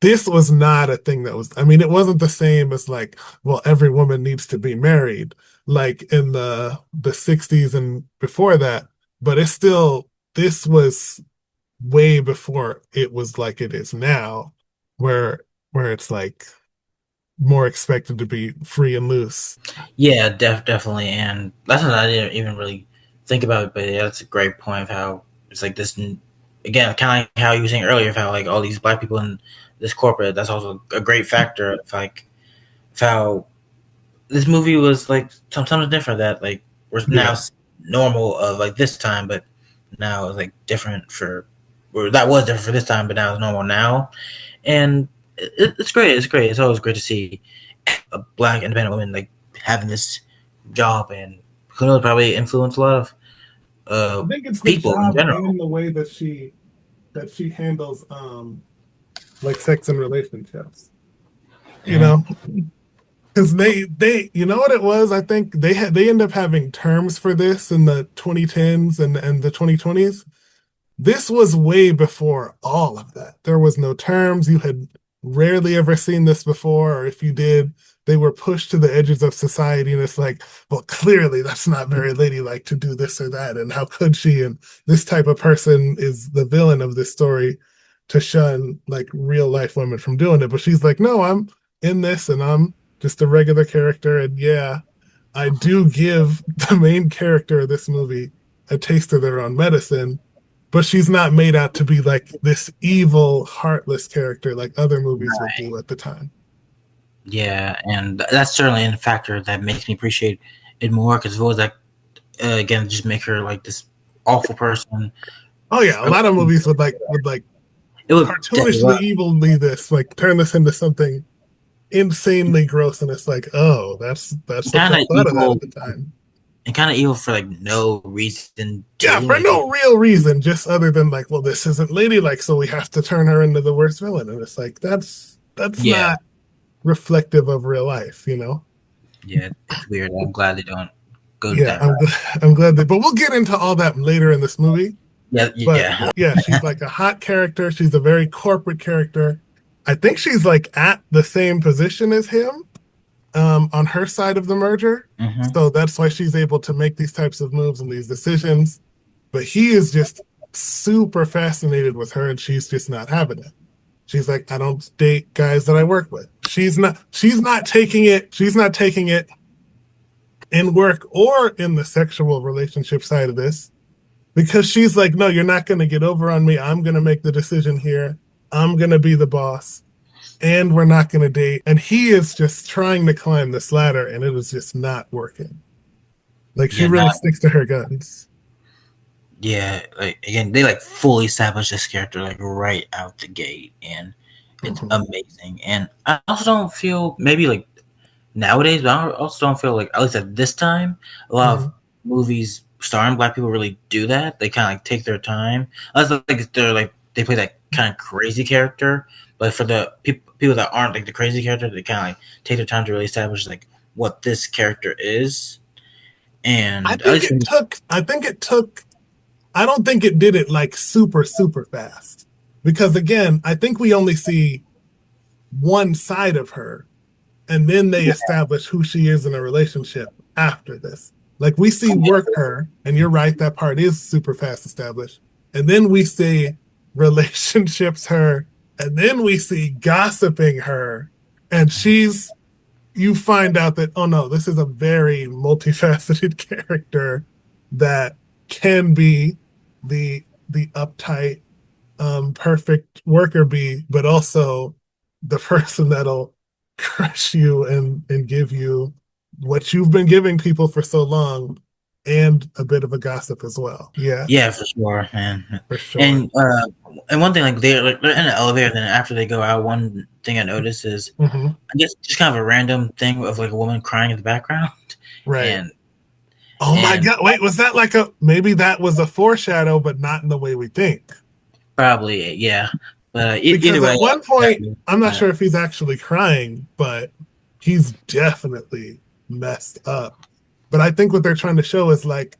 this was not a thing that was, I mean, it wasn't the same as like, well, every woman needs to be married like in the 60s and before that, but it's still this was way before it was like it is now where it's like more expected to be free and loose.
Yeah, definitely, and that's what I didn't even really think about. But yeah, that's a great point of how it's like this again, kind of like how you were saying earlier, of how like all these black people in this corporate. That's also a great factor of like of how this movie was like something different that like was now
Yeah.
normal of like this time, but now it's like different for or that was different for this time, but now it's normal now, and it's great. It's great. It's always great to see a black independent woman like having this job and who knows probably influence a lot of
I think it's the
people in
job
general.
and the way that she handles like sex and relationships. You
Mm-hmm.
know, because they you know what it was? I think they end up having terms for this in the 2010s and the 2020s. This was way before all of that. There was no terms. You had rarely ever seen this before, or if you did, they were pushed to the edges of society. And it's like, well, clearly that's not very ladylike to do this or that. And how could she? And this type of person is the villain of this story to shun like real life women from doing it. But she's like, no, I'm in this and I'm just a regular character. And yeah, I do give the main character of this movie a taste of their own medicine, but she's not made out to be like this evil, heartless character like other movies would do at the time.
Yeah, and that's certainly a factor that makes me appreciate it more because if it was like again just make her like this awful person
Oh yeah, a lot of movies would like
It would definitely
cartoonishly evilly this like turn this into something insanely gross, and it's like, oh, that's what
kind
y'all
of
thought of that at
evil
the time.
and kind of evil for like no reason
Yeah,
too.
for
Like
no real reason, just other than like, well, this isn't ladylike, so we have to turn her into the worst villain, and it's like that's
yeah,
not reflective of real life, you know?
yeah, it's weird. I'm glad they don't go
Yeah,
that route.
I'm glad that, but we'll get into all that later in this movie.
Yeah,
But
yeah,
yeah, she's like a hot character. She's a very corporate character. I think she's like at the same position as him, on her side of the merger.
hmm
So that's why she's able to make these types of moves and these decisions. But he is just super fascinated with her, and she's just not having it. She's like, I don't date guys that I work with. She's not taking it. She's not taking it in work or in the sexual relationship side of this, because she's like, no, you're not going to get over on me. I'm going to make the decision here. I'm going to be the boss, and we're not going to date. And he is just trying to climb this ladder, and it is just not working. Like, she
yeah,
really
not
sticks to her guns.
yeah. Like again, they like fully establish this character like right out the gate, and it's
Mhm.
amazing. And I also don't feel maybe like nowadays, but I also don't feel like at least at this time, a lot of
Mhm.
movies starring black people really do that. They kind of like take their time. Unless like they're like they play that kind of crazy character, but for the people that aren't like the crazy character, they kind of like take their time to really establish like what this character is.
I
And at
think
least
it took, I think it took, I don't think it did it like super, super fast. Because again, I think we only see one side of her, and then they establish who she is in a relationship after this. Like, we see work her, and you're right, that part is super fast established. And then we see relationships her, and then we see gossiping her, and you find out that, oh no, this is a very multifaceted character that can be the uptight, perfect worker bee, but also the person that'll crush you and give you what you've been giving people for so long, and a bit of a gossip as well. Yeah,
yeah, for sure, man.
for sure.
And one thing like they're in the elevator, then after they go out, one thing I noticed is
Hmm.
I guess just kind of a random thing of like a woman crying in the background,
Right.
and
Oh my
and
God. Wait, was that like maybe that was a foreshadow, but not in the way we think?
probably yeah. But either
Because
way,
at one point, I'm not
uh,
sure if he's actually crying, but he's definitely messed up. But I think what they're trying to show is like,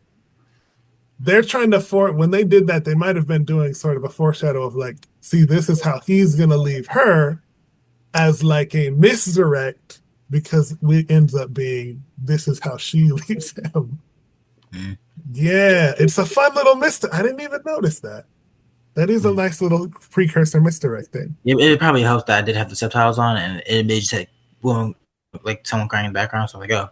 they're trying to when they did that, they might have been doing sort of a foreshadow of like, see, this is how he's gonna leave her, as like a misdirect, because it ends up being this is how she leaves him.
mm,
Yeah, it's a fun little mystery. I didn't even notice that. That is a
mm.
nice little precursor misdirect thing.
It probably helps that I did have the subtitles on, and it made just like woman like someone crying in the background. So I'm like, oh,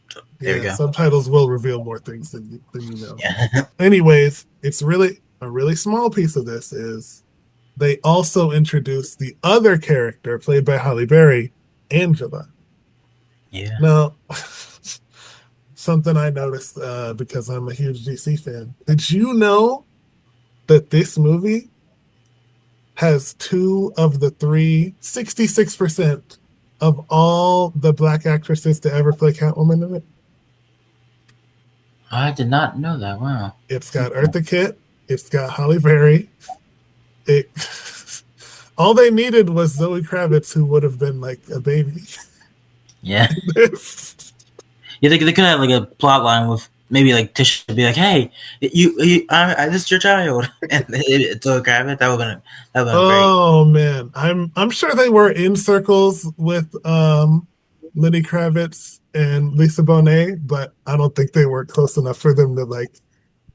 so there we
Yeah,
go.
subtitles will reveal more things than you know.
Yeah,
Anyways, it's really a really small piece of this is they also introduce the other character played by Holly Berry, Angela.
yeah.
Now, something I noticed, because I'm a huge DC fan. Did you know that this movie has two of the 66% of all the black actresses to ever play Catwoman in it?
I did not know that. Wow.
It's got Eartha Kitt. It's got Holly Berry. It all they needed was Zoe Kravitz, who would have been like a baby.
Yeah. Yeah, they could have like a plot line with maybe like Tisha be like, "Hey, this is your child," and it's so grab it. That would have been great.
Oh man, I'm sure they were in circles with Lenny Kravitz and Lisa Bonet, but I don't think they were close enough for them to like,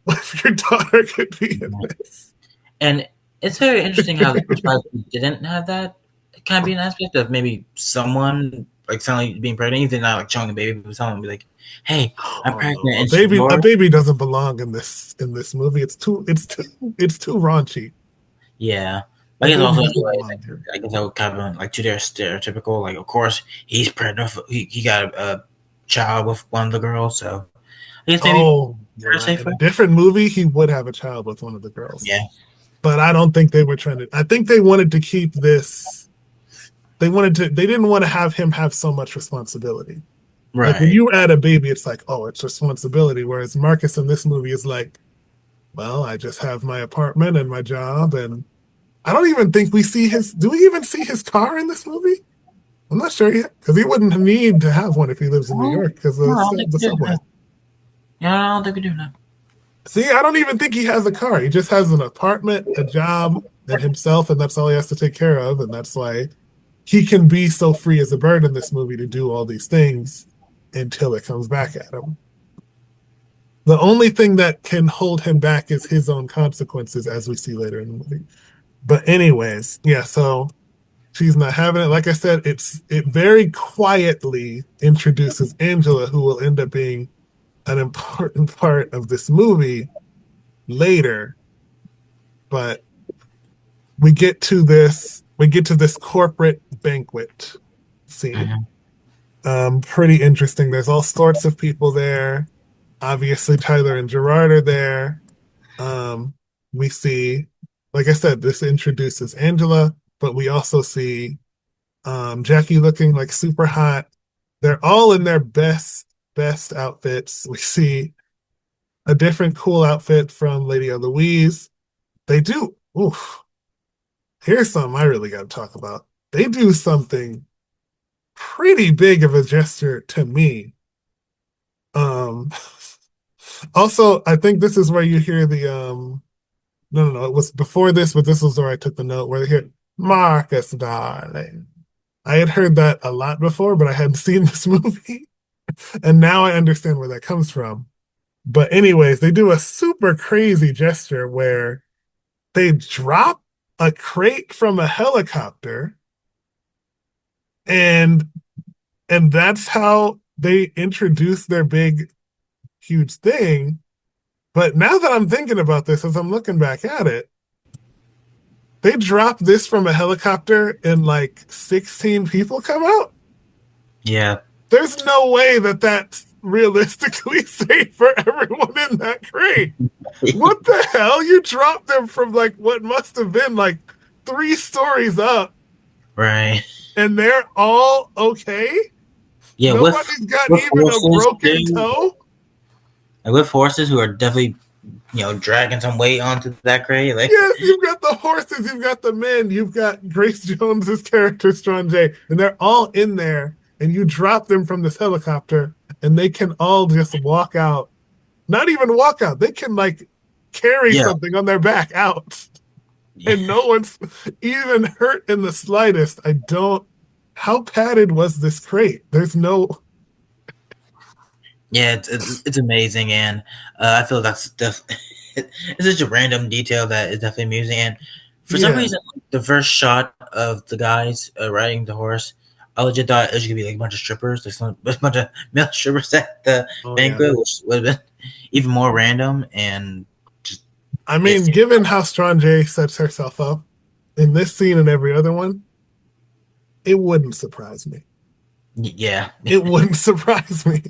if your daughter could be in this.
And it's very interesting how the first five didn't have that kind of be an aspect of maybe someone like suddenly being pregnant, even not like showing a baby, but someone be like, "Hey, I'm
Oh
pregnant,"
no,
and she's
a
yours.
baby doesn't belong in this movie. It's too raunchy.
Yeah.
A
I guess
baby
also in a
doesn't
way,
belong here.
I guess I would kind of like too stereotypical. Like, of course, he's pregnant. He got a child with one of the girls, so I guess maybe
Oh, you're
her
right.
safe
In a
word.
different movie, he would have a child with one of the girls.
Yeah.
But I don't think they were trying to. I think they wanted to keep this. They wanted to. They didn't want to have him have so much responsibility. Like when
Right.
you add a baby, it's like, oh, it's responsibility. Whereas Marcus in this movie is like, well, I just have my apartment and my job, and I don't even think we see his. Do we even see his car in this movie? I'm not sure yet because he wouldn't need to have one if he lives in New
Oh,
York because
no,
of
I don't think
the
we do.
subway.
No. Yeah, I don't think we do. No.
See, I don't even think he has a car. He just has an apartment, a job, and himself, and that's all he has to take care of. And that's why he can be so free as a bird in this movie to do all these things until it comes back at him. The only thing that can hold him back is his own consequences, as we see later in the movie. But anyways, yeah, so she's not having it. Like I said, it very quietly introduces Angela, who will end up being an important part of this movie later. But we get to this corporate banquet scene.
Mhm.
Pretty interesting. There's all sorts of people there. Obviously, Tyler and Gerard are there. We see, like I said, this introduces Angela, but we also see Jackie looking like super hot. They're all in their best outfits. We see a different cool outfit from Lady Eloise. They do. Oof. Here's something I really got to talk about. They do something pretty big of a gesture to me. Um, Also, I think this is where you hear the no, it was before this, but this was where I took the note where they hear Marcus, darling. I had heard that a lot before, but I hadn't seen this movie, and now I understand where that comes from. But anyways, they do a super crazy gesture where they drop a crate from a helicopter, and that's how they introduce their big, huge thing. But now that I'm thinking about this, as I'm looking back at it, they drop this from a helicopter and like 16 people come out.
Yeah.
There's no way that that's realistically safe for everyone in that crate. What the hell? You dropped them from like what must have been like 3 stories up,
Right.
and they're all okay?
Yeah.
Nobody's got
With
even a
horses
broken
too.
toe?
Like with horses who are definitely dragging some weight onto that crate. Like
Yes, you've got the horses, you've got the men, you've got Grace Jones's character, Strong J, and they're all in there, and you drop them from this helicopter, and they can all just walk out. Not even walk out, they can like carry
yeah.
something on their back out,
Yeah.
and no one's even hurt in the slightest. I don't. How padded was this crate? There's no.
Yeah, it's amazing, and I feel it's such a random detail that is definitely amusing. And for some
Yeah.
reason, the first shot of the guys riding the horse, I legit thought it was gonna be like a bunch of strippers, a bunch of male strippers at the
Oh, yeah.
banquet, which would have been even more random. And just
I mean, given how Strong J sets herself up in this scene and every other one, it wouldn't surprise me.
yeah,
It wouldn't surprise me.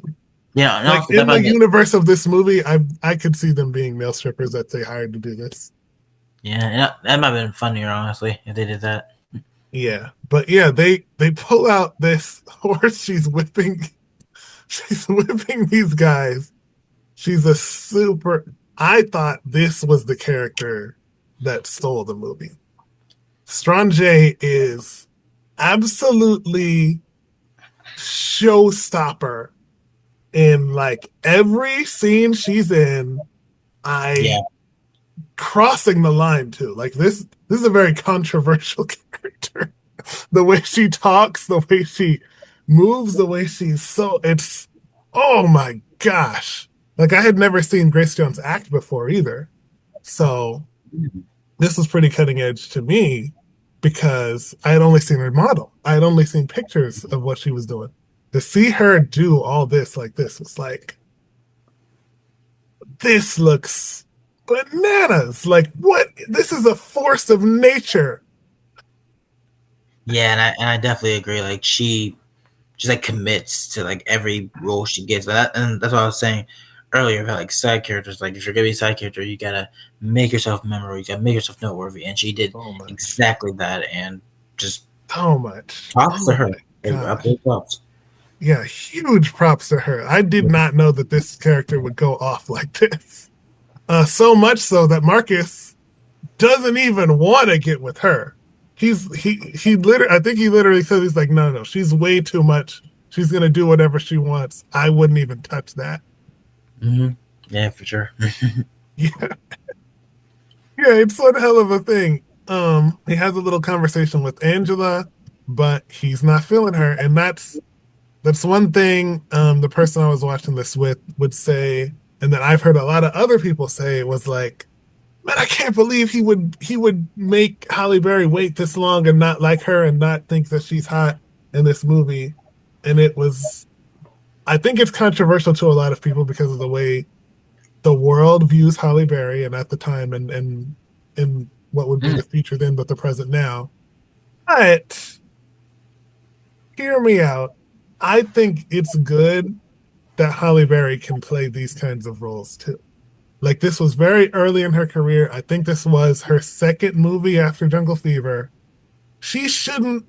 yeah. And
Like
also,
in the universe of this movie, I could see them being male strippers that they hired to do this.
yeah, and that might have been funnier, honestly, if they did that.
Yeah, but yeah, they pull out this horse. She's whipping these guys. She's a super. I thought this was the character that stole the movie. Strong J is absolutely showstopper in like every scene she's in.
Yeah,
I crossing the line too. Like this is a very controversial character. The way she talks, the way she moves, the way she's so it's oh my gosh. Like I had never seen Grace Jones act before either. So this was pretty cutting edge to me because I had only seen her model. I had only seen pictures of what she was doing. To see her do all this like this was like this looks bananas. Like what? This is a force of nature.
yeah, and I definitely agree. Like she just like commits to like every role she gets. And that's what I was saying earlier about like side characters. Like if you're gonna be a side character, you gotta make yourself memorable. You gotta make yourself noteworthy, and she did
So much.
exactly that. And just
So much.
props to
Oh
her.
my gosh.
Absolute props.
Yeah, huge props to her. I did not know that this character would go off like this. So much so that Marcus doesn't even want to get with her. He literally, I think he literally says, he's like, no, she's way too much. She's gonna do whatever she wants. I wouldn't even touch that.
Mm-hmm. Yeah, for sure.
Yeah, yeah, it's one hell of a thing. He has a little conversation with Angela, but he's not feeling her, and that's one thing the person I was watching this with would say, and that I've heard a lot of other people say was like, man, I can't believe he would make Halle Berry wait this long and not like her and not think that she's hot in this movie. And I think it's controversial to a lot of people because of the way the world views Halle Berry and at the time and what would be
Mm.
the future then, but the present now. But hear me out. I think it's good that Halle Berry can play these kinds of roles too. Like this was very early in her career. I think this was her second movie after Jungle Fever. She shouldn't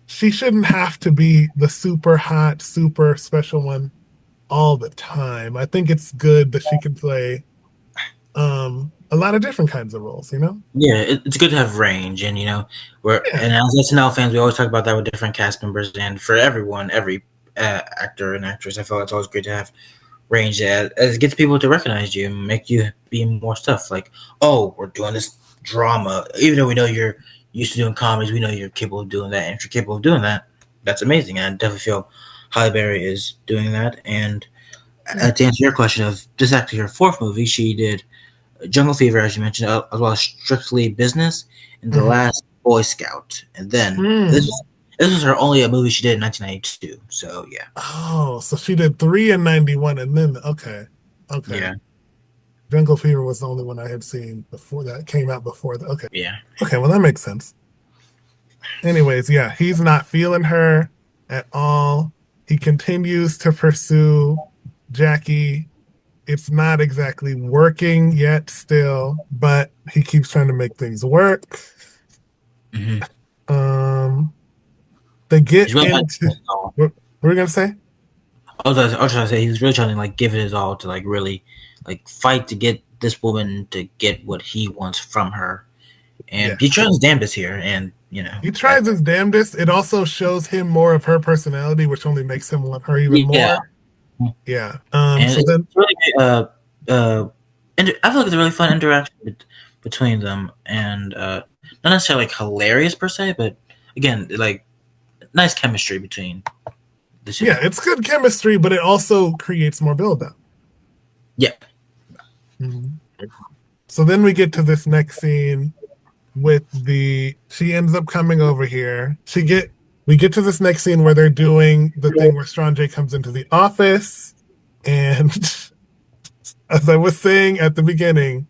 she shouldn't have to be the super hot, super special one all the time. I think it's good that she can play a lot of different kinds of roles, you know?
Yeah, it's good to have range, and we're
Yeah.
and as SNL fans, we always talk about that with different cast members, and for everyone, every actor and actress, I feel like it's always great to have range as it gets people to recognize you and make you be in more stuff. Like, oh, we're doing this drama, even though we know you're used to doing comedies, we know you're capable of doing that, and if you're capable of doing that, that's amazing. And I definitely feel Halle Berry is doing that. And to answer your question of this is actually her fourth movie, she did Jungle Fever, as you mentioned, as well as Strictly Business and The
Mhm.
Last Boy Scout. And then
Mm.
this was her only a movie she did in 1992. So yeah,
Oh, so she did three in 91 and then okay. Okay.
yeah,
Jungle Fever was the only one I had seen before that came out before that. Okay.
yeah.
Okay, well that makes sense. Anyways, yeah, he's not feeling her at all. He continues to pursue Jackie. It's not exactly working yet still, but he keeps trying to make things work.
Mm-hmm.
They get
He's really trying to
into
give it his all.
what were we gonna say?
I was trying to say he was really trying to like give it his all to like really like fight to get this woman to get what he wants from her,
Yeah.
and he tries his damnedest here, and
He tries his damnedest. It also shows him more of her personality, which only makes him want her even
yeah,
more. Yeah.
and
So
it's
then
really I feel like it's a really fun interaction between them, and not necessarily like hilarious per se, but again, like nice chemistry between the two.
yeah, it's good chemistry, but it also creates more build up.
Yeah.
Mhm. So then we get to this next scene with she ends up coming over here. We get to this next scene where they're doing the thing where Strange comes into the office, and as I was saying at the beginning,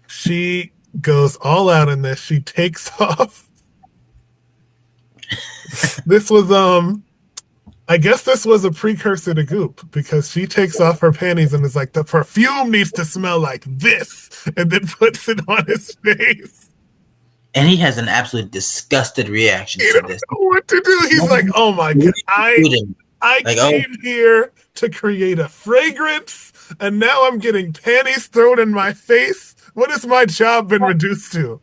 she goes all out in this. She takes off. This was I guess this was a precursor to Goop because she takes off her panties and is like, the perfume needs to smell like this, and then puts it on his face.
And he has an absolute disgusted reaction
He
to
don't
this.
know what to do. He's like, oh my God, I
Like, oh,
came here to create a fragrance, and now I'm getting panties thrown in my face. What has my job been reduced to?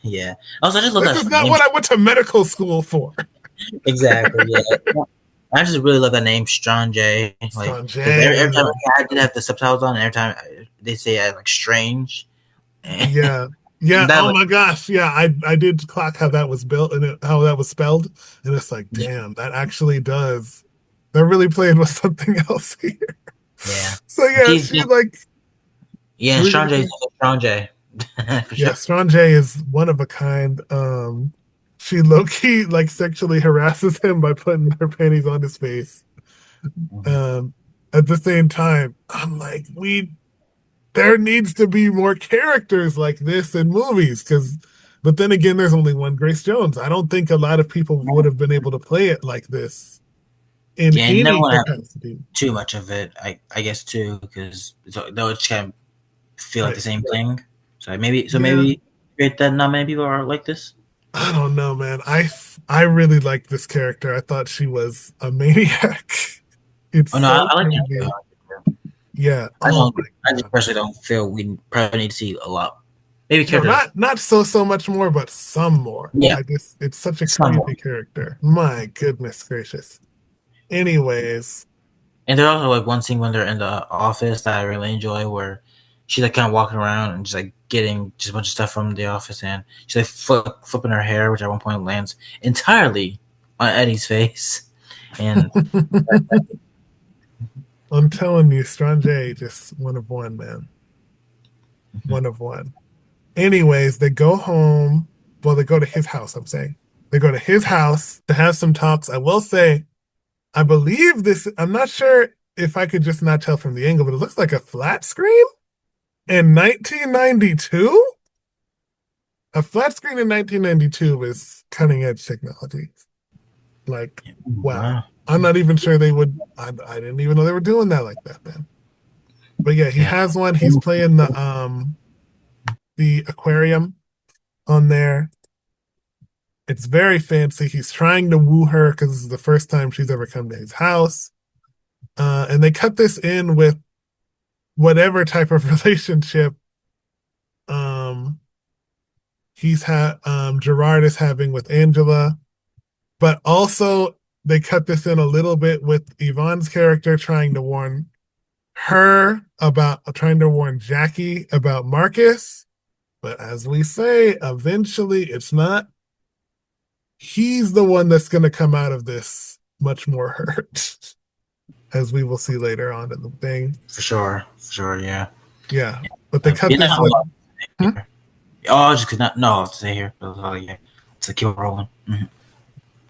yeah. Also, I just love
This
that
is not
name.
what I went to medical school for.
Exactly. Yeah. I just really love that name, Strong J. Like, 'cause
Strange.
every time I did have the subtitles on, and every time they say I like strange. And
Yeah. Yeah.
that,
Oh
like,
my gosh. Yeah. I did clock how that was built and how that was spelled. And it's like, damn, that actually does. They're really playing with something else here.
yeah.
So yeah,
He's-
she like
Yeah,
really-
Strong J is Strong J. For
yeah,
sure.
Strange is one of a kind. She low key like sexually harasses him by putting her panties on his face. At the same time, I'm like, there needs to be more characters like this in movies but then again, there's only one Grace Jones. I don't think a lot of people would have been able to play it like this in
Yeah, you never
any
want to have
capacity.
too much of it. I guess too, because though it's kind of feel like
Right.
the same thing. So
Yeah.
maybe great that not many people are like this.
I don't know, man. I really like this character. I thought she was a maniac. It's
Oh no,
so
I like that too.
crazy. Yeah.
I
Oh
don't.
my
I just
God.
personally don't feel we probably need to see a lot. Maybe
No,
characters.
not so much more, but some more.
Yeah,
I just it's such a
somewhat.
crazy character. My goodness gracious. Anyways,
And there's also like one scene when they're in the office that I really enjoy, where she's like kind of walking around and just like getting just a bunch of stuff from the office, and she's like flipping her hair, which at one point lands entirely on Eddie's face. And
I'm telling you, Strange just one of one, man. One of one. Anyways, they go home. Well, they go to his house, I'm saying. They go to his house to have some talks. I will say, I believe this, I'm not sure if I could just not tell from the angle, but it looks like a flat screen in 1992. A flat screen in 1992 is cutting edge technology. Like, wow.
wow,
I'm not even sure they would, I didn't even know they were doing that like that, man. But yeah, he
yeah,
has one. He's playing the aquarium on there. It's very fancy. He's trying to woo her because this is the first time she's ever come to his house. And they cut this in with whatever type of relationship um Gerard is having with Angela, but also they cut this in a little bit with Yvonne's character trying to warn Jackie about Marcus. But as we say, eventually it's not. He's the one that's going to come out of this much more hurt, as we will see later on in the thing.
for sure, yeah.
Yeah, but they cut
You know,
this like, hmm?
oh, I just could not. No, I'll stay here. Yeah, to keep rolling. Mm-hmm.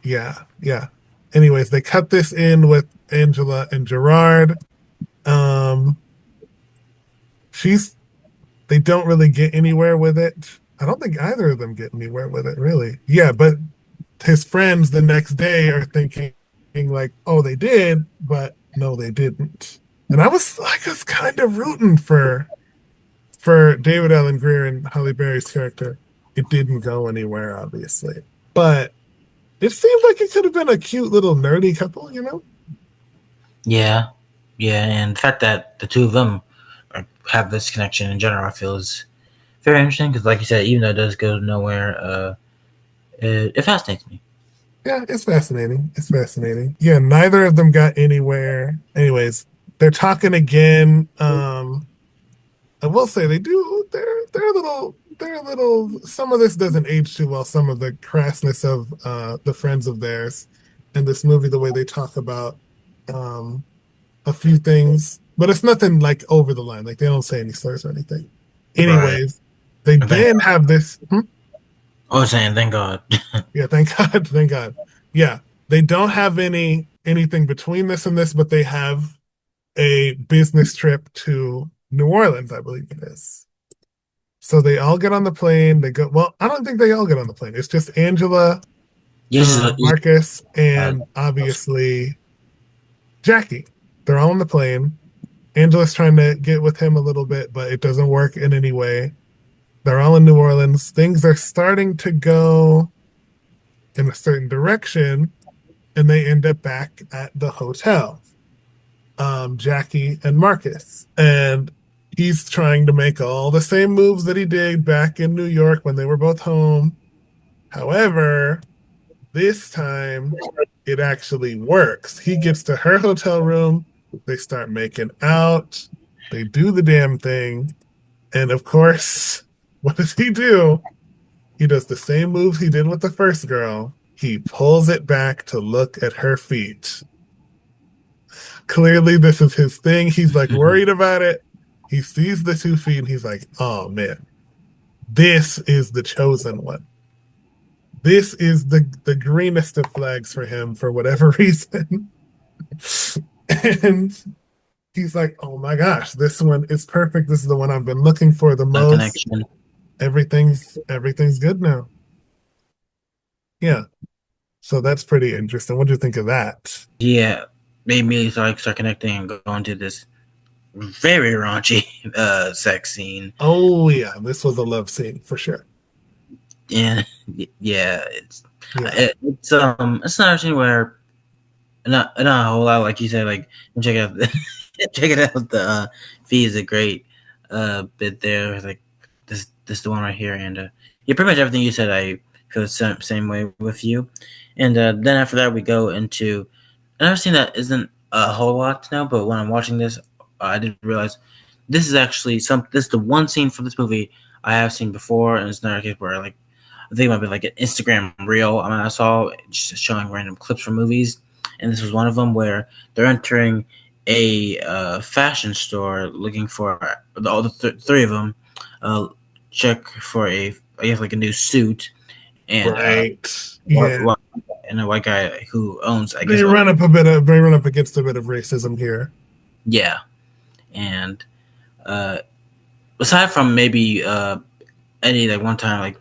Yeah, yeah. Anyways, they cut this in with Angela and Gerard. Um, she's they don't really get anywhere with it. I don't think either of them get anywhere with it, really. Yeah, but his friends the next day are thinking like, oh, they did, but no, they didn't. And I was kind of rooting for David Allen Greer and Halle Berry's character. It didn't go anywhere, obviously, but it seemed like it could have been a cute little nerdy couple, you know?
Yeah, yeah, and the fact that the two of them have this connection in general, I feel is very interesting because, like you said, even though it does go nowhere, it fascinates me.
Yeah, it's fascinating. It's fascinating. Yeah, neither of them got anywhere. Anyways, they're talking again. I will say they do. They're a little. Some of this doesn't age too well. Some of the crassness of the friends of theirs in this movie, the way they talk about um a few things, but it's nothing like over the line. Like they don't say any slurs or anything.
Right.
Anyways, they
I think.
then have this.
I was saying, thank God.
Yeah, thank God, thank God. Yeah, they don't have anything between this and this, but they have a business trip to New Orleans, I believe it is. So they all get on the plane. They go. Well, I don't think they all get on the plane. It's just Angela,
Yes,
Marcus,
uh,
and obviously Jackie. They're all on the plane. Angela's trying to get with him a little bit, but it doesn't work in any way. They're all in New Orleans. Things are starting to go in a certain direction, and they end up back at the hotel. Jackie and Marcus. And he's trying to make all the same moves that he did back in New York when they were both home. However, this time it actually works. He gets to her hotel room, they start making out, they do the damn thing. And of course, what does he do? He does the same moves he did with the first girl. He pulls it back to look at her feet. Clearly, this is his thing. He's like worried about it. He sees the 2 feet and he's like, oh man, this is the chosen one. This is the greenest of flags for him for whatever reason. And he's like, oh my gosh, this one is perfect. This is the one I've been looking for the
the
most.
connection.
Everything's good now. Yeah. So that's pretty interesting. What do you think of that?
Yeah, they immediately start connecting and go into this very raunchy sex scene.
Oh yeah, this was a love scene for sure.
And yeah,
Yeah.
it's another scene where not a whole lot, like you said, like check out check it out. The fee is a great bit there. Like this the one right here, and yeah, pretty much everything you said. I feel the same way with you. And then after that, we go into another scene that isn't a whole lot to know, but when I'm watching this, I didn't realize this is actually this is the one scene from this movie I have seen before, and it's another case where like I think it might be like an Instagram reel. I mean, I saw just showing random clips from movies, and this was one of them where they're entering a fashion store looking for all the three of them. Check for I guess like a new suit, and
Right. Yeah.
and a white guy who owns, I guess,
They run up against a bit of racism here.
yeah, and uh, aside from maybe Eddie like one time like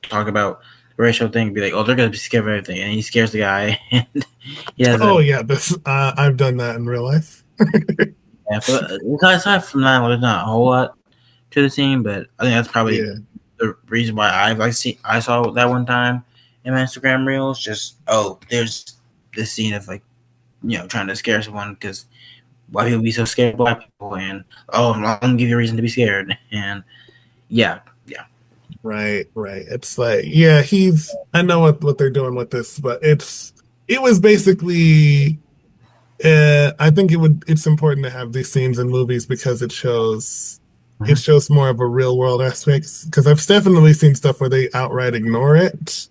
talk about the racial thing, be like, oh, they're gonna be scared of everything, and he scares the guy, and he has
Oh yeah, this I've done that in real life.
yeah. But aside from that, there's not a whole lot to the scene, but I think that's probably
Yeah.
the reason why I saw that one time in my Instagram reels. Just there's this scene of like trying to scare someone because why people be so scared of black people, and I'm gonna give you a reason to be scared, and yeah.
Right, right. It's like, yeah, I know what they're doing with this, but it was basically I think it's important to have these scenes in movies because it shows more of a real world aspect. Because I've definitely seen stuff where they outright ignore it.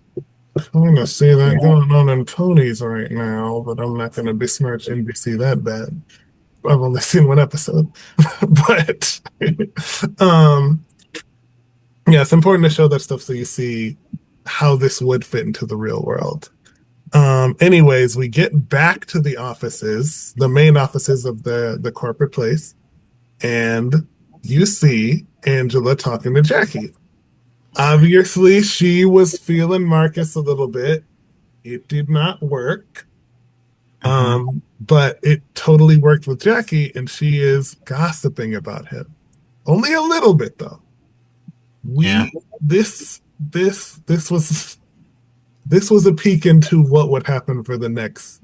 I'm gonna see that going on in Tony's right now, but I'm not gonna besmirch NBC that bad. I've only seen one episode. But um yeah, it's important to show that stuff so you see how this would fit into the real world. Anyways, we get back to the offices, the main offices of the corporate place, and you see Angela talking to Jackie. Obviously, she was feeling Marcus a little bit. It did not work. But it totally worked with Jackie, and she is gossiping about him. Only a little bit though.
Yeah.
This was a peek into what would happen for the next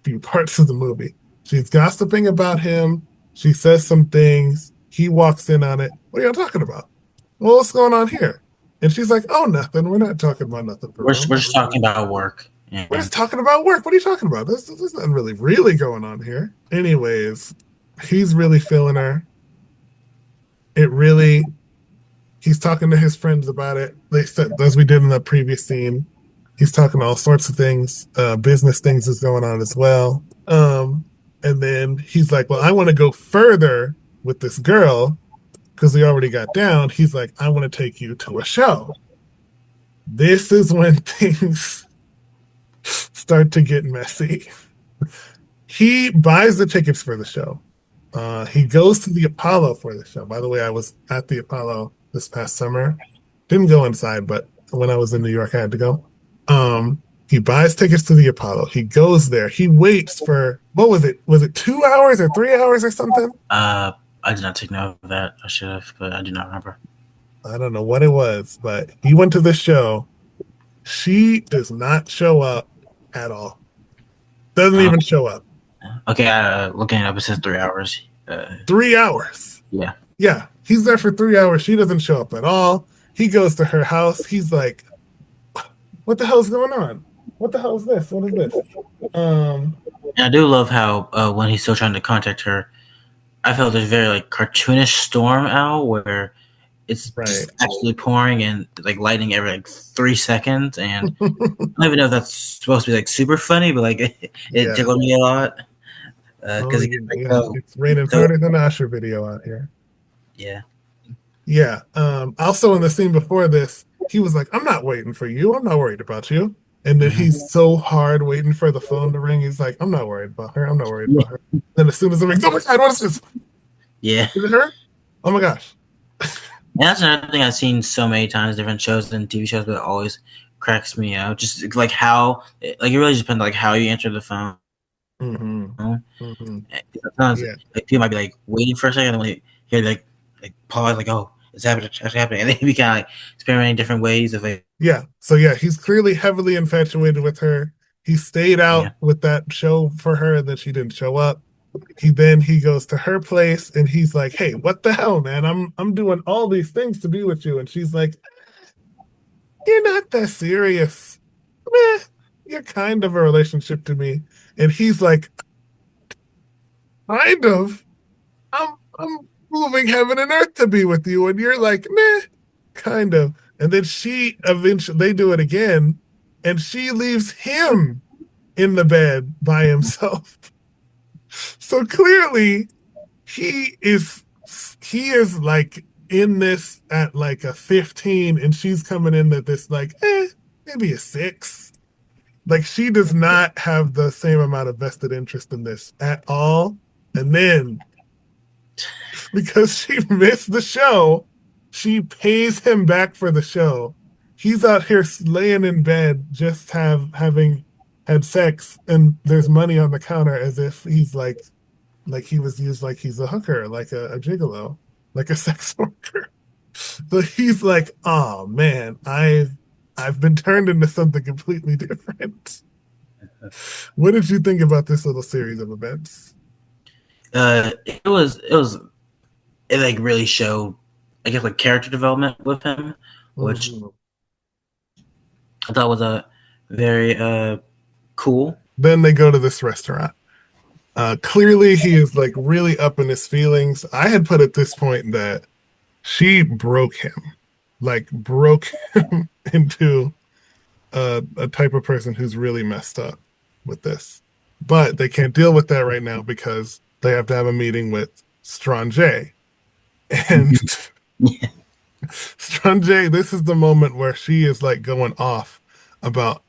few parts of the movie. She's gossiping about him. She says some things. He walks in on it. What are y'all talking about? Well, what's going on here? And she's like, oh, nothing. We're not talking about nothing for real.
We're just talking about work.
We're just talking about work. What are you talking about? There's nothing really going on here. Anyways, he's really feeling her. He's talking to his friends about it. As we did in the previous scene. He's talking all sorts of things. Business things is going on as well. And then he's like, well, I want to go further with this girl because we already got down. He's like, I want to take you to a show. This is when things start to get messy. He buys the tickets for the show. He goes to the Apollo for the show. By the way, I was at the Apollo this past summer. Didn't go inside, but when I was in New York, I had to go. He buys tickets to the Apollo. He goes there. He waits for, what was it? Was it 2 hours or 3 hours or something?
I did not take note of that. I should have, but I do not remember.
I don't know what it was, but he went to the show. She does not show up at all. Doesn't even show up.
Okay, looking it up, it says 3 hours.
3 hours.
Yeah.
Yeah, he's there for 3 hours. She doesn't show up at all. He goes to her house. He's like, what the hell's going on? What the hell is this? What is this?
And I do love how when he's still trying to contact her, I felt there's very like cartoonish storm out where it's just absolutely pouring and like lightning every like 3 seconds, and I don't even know if that's supposed to be like super funny, but like it tickled me a lot because
it's raining harder than Usher video out here.
Yeah.
Yeah. Also in the scene before this, he was like, I'm not waiting for you. I'm not worried about you. And then he's so hard waiting for the phone to ring. He's like, I'm not worried about her. I'm not worried about her. Then as soon as it rings, oh my God, what is this?
Yeah.
Is it her? Oh my gosh.
And that's another thing I've seen so many times, different shows and TV shows, but it always cracks me out. Just like how, like it really just depends like how you answer the phone.
Hmm.
know?
Hmm.
And sometimes
Yeah.
like people might be like waiting for a second, and like hear like pause, like oh, it's happening, and then we kind of like experimenting different ways of like
Yeah. So yeah, he's clearly heavily infatuated with her. He stayed
yeah,
out with that show for her, and then she didn't show up. He goes to her place and he's like, "Hey, what the hell, man? I'm doing all these things to be with you." And she's like, "You're not that serious. Meh, you're kind of a relationship to me." And he's like, "Kind of. I'm moving heaven and earth to be with you." And you're like, "Meh, kind of." And then she eventually they do it again, and she leaves him in the bed by himself. So clearly he is he is like in this at like a 15 and she's coming in at this like maybe a 6. Like she does not have the same amount of vested interest in this at all. And then because she missed the show, she pays him back for the show. He's out here laying in bed just having had sex and there's money on the counter as if he's like he was used like he's a hooker, like a gigolo, like a sex worker. So he's like, oh man, I've been turned into something completely different. What did you think about this little series of events?
it was it like really showed I guess like character development with him, which
Mhm.
I thought was a very cool.
Then they go to this restaurant. Clearly, he is like really up in his feelings. I had put at this point that she broke him, like broke him into a type of person who's really messed up with this. But they can't deal with that right now because they have to have a meeting with Strange. And
Yeah.
Strange, this is the moment where she is like going off about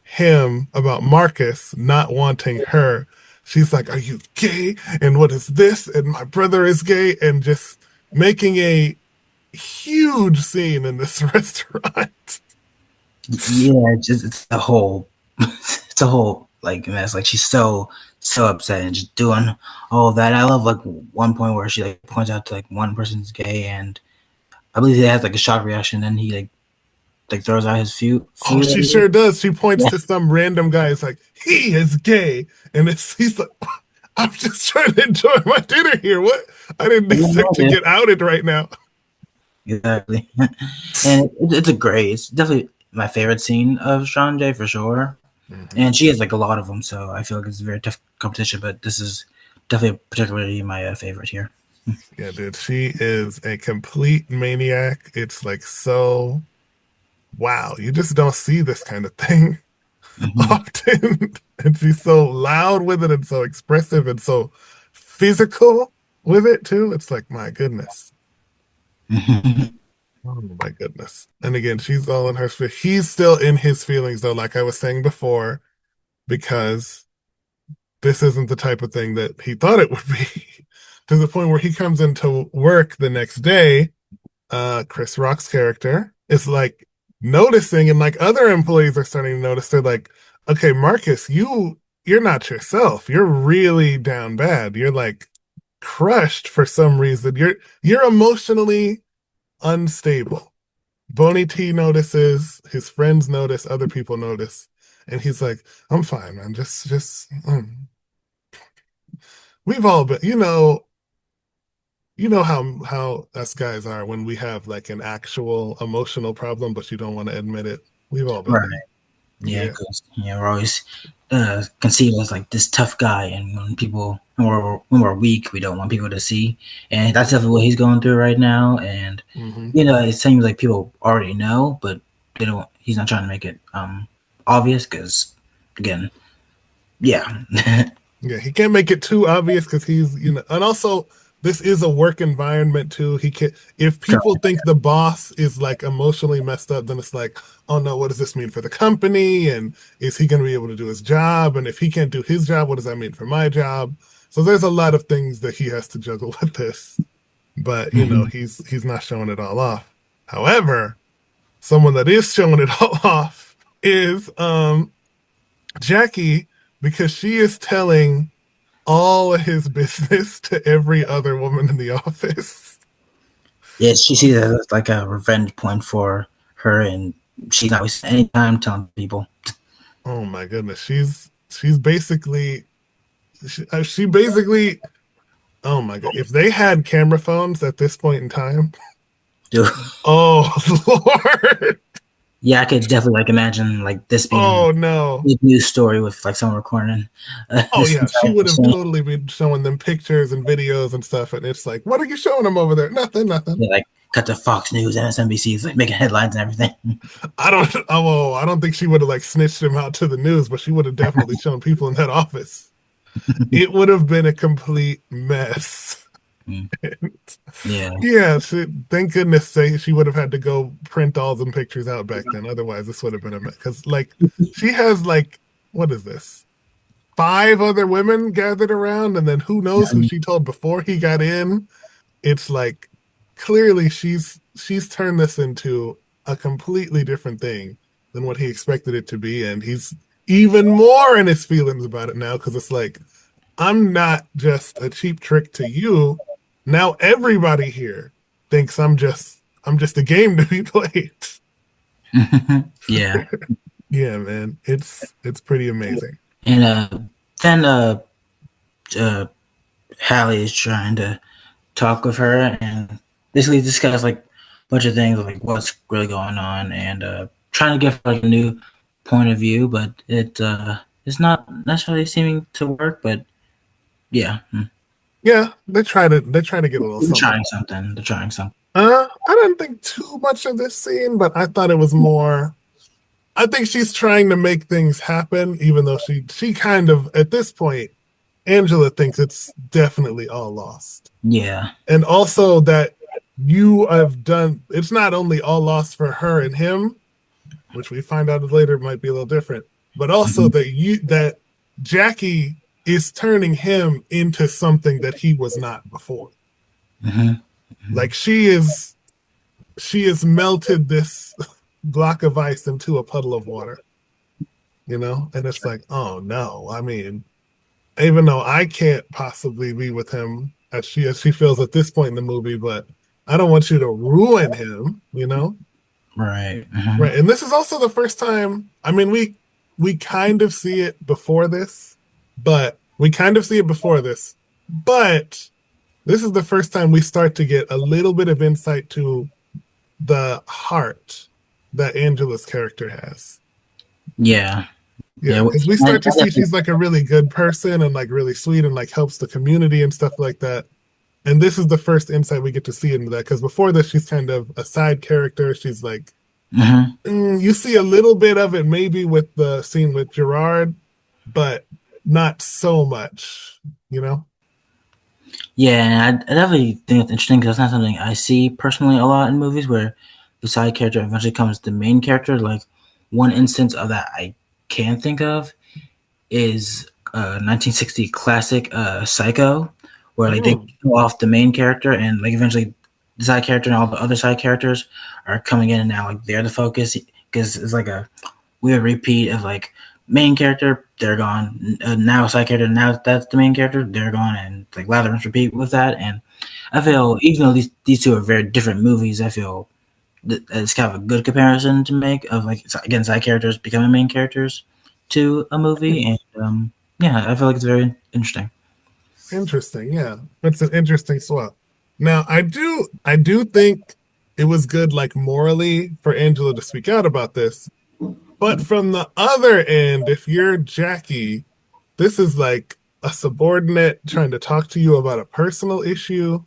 him, about Marcus not wanting her. She's like, "Are you gay? And what is this? And my brother is gay," and just making a huge scene in this restaurant.
Yeah, it's a whole it's a whole like mess. Like she's so upset and just doing all of that. And I love like one point where she like points out to like one person's gay and I believe he has like a shock reaction and he like throws out his
Oh,
feet.
she sure does. She points
Yeah,
to some random guy. It's like, "He is gay." And he's like, "I'm just trying to enjoy my dinner here. What? I didn't expect to
yeah,
get outed right now."
exactly. And it's a great. It's definitely my favorite scene of Sean J for sure.
Mhm.
And she has like a lot of them, so I feel like it's a very tough competition. But this is definitely particularly my favorite here.
Yeah, dude, she is a complete maniac. It's like so wow. You just don't see this kind of thing
Hmm.
often. And she's so loud with it and so expressive and so physical with it too. It's like, my goodness. Oh my goodness. And again, she's all in her he's still in his feelings though, like I was saying before, because this isn't the type of thing that he thought it would be. To the point where he comes into work the next day, Chris Rock's character is like noticing, and like other employees are starting to notice. They're like, "Okay, Marcus, you're not yourself. You're really down bad. You're like crushed for some reason. You're emotionally unstable." Boney T notices, his friends notice, other people notice, and he's like, "I'm fine, man. We've all been, you know how us guys are when we have like an actual emotional problem, but you don't want to admit it. We've all been
Right.
there."
Yeah,
Yeah.
because we're always conceived as like this tough guy, and when we're weak, we don't want people to see, and that's definitely what he's going through right now. And
Hmm.
it seems like people already know, but they don't. He's not trying to make it obvious because, again, yeah,
Yeah, he can't make it too obvious because and also this is a work environment too. He can If people think the boss is like emotionally messed up, then it's like, oh no, what does this mean for the company? And is he going to be able to do his job? And if he can't do his job, what does that mean for my job? So there's a lot of things that he has to juggle with this. But
Mhm.
he's not showing it all off. However, someone that is showing it all off is Jackie, because she is telling all of his business to every other woman in the office.
Yeah, she sees it as like a revenge point for her, and she's not wasting any time telling people.
Oh my goodness, she's basically she basically. Oh my god, if they had camera phones at this point in time,
Dude.
oh Lord,
Yeah, I could definitely like imagine like this being
oh no.
a news story with like someone recording
Oh
this
yeah, she
entire
would have
exchange.
totally been showing them pictures and videos and stuff, and it's like, what are you showing them over there? Nothing, nothing.
Yeah, like cut to Fox News, MSNBC's like making headlines and everything.
I don't think she would have like snitched him out to the news, but she would have definitely shown people in that office. It would have been a complete mess.
Mm. Yeah.
Yeah, thank goodness she would have had to go print all them pictures out back then. Otherwise, this would have been a mess. Because like she has like what is this? 5 other women gathered around, and then who knows who she told before he got in. It's like clearly she's turned this into a completely different thing than what he expected it to be, and he's even more in his feelings about it now because it's like I'm not just a cheap trick to you. Now everybody here thinks I'm just a game to be played.
Yeah.
Yeah, man, it's pretty amazing.
And then uh Hallie is trying to talk with her and basically discuss like a bunch of things like what's really going on and trying to give like a new point of view, but it's not necessarily seeming to work. But yeah,
Yeah, they try to get a little
they're
something.
trying something. They're trying something.
I didn't think too much of this scene, but I thought it was more. I think she's trying to make things happen, even though she kind of at this point, Angela thinks it's definitely all lost,
Yeah.
and also that you have done. It's not only all lost for her and him, which we find out later might be a little different, but also that Jackie is turning him into something that he was not before. Like she has melted this block of ice into a puddle of water, and it's like, oh no. I mean, even though I can't possibly be with him as she feels at this point in the movie, but I don't want you to ruin him.
Right.
Right. And this is also the first time, I mean, we kind of see it before this, but this is the first time we start to get a little bit of insight to the heart that Angela's character has.
Yeah.
Yeah, because we start to see she's like a really good person and like really sweet and like helps the community and stuff like that. And this is the first insight we get to see into that because before this, she's kind of a side character. She's like, you see a little bit of it maybe with the scene with Gerard, but not so much.
Yeah, and I definitely think it's interesting because that's not something I see personally a lot in movies where the side character eventually becomes the main character. Like one instance of that I can think of is 1960 classic Psycho, where like they kill off the main character and like eventually the side character and all the other side characters are coming in and now like they're the focus because it's like a weird repeat of like main character they're gone now side character now that's the main character they're gone and like lather and repeat with that. And I feel even though these two are very different movies, I feel it's kind of a good comparison to make of like again side characters becoming main characters to a movie. And yeah, I feel like it's very interesting.
Interesting. Yeah, it's an interesting swap. Now, I do think it was good, like morally, for Angela to speak out about this. But from the other end, if you're Jackie, this is like a subordinate trying to talk to you about a personal issue.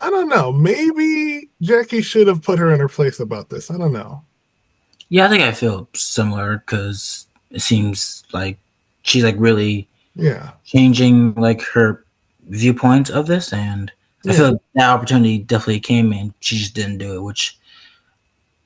I don't know. Maybe Jackie should have put her in her place about this. I don't know.
Yeah, I think I feel similar because it seems like she's like really
Yeah.
changing like her viewpoint of this, and I
Yeah.
feel like that opportunity definitely came and she just didn't do it, which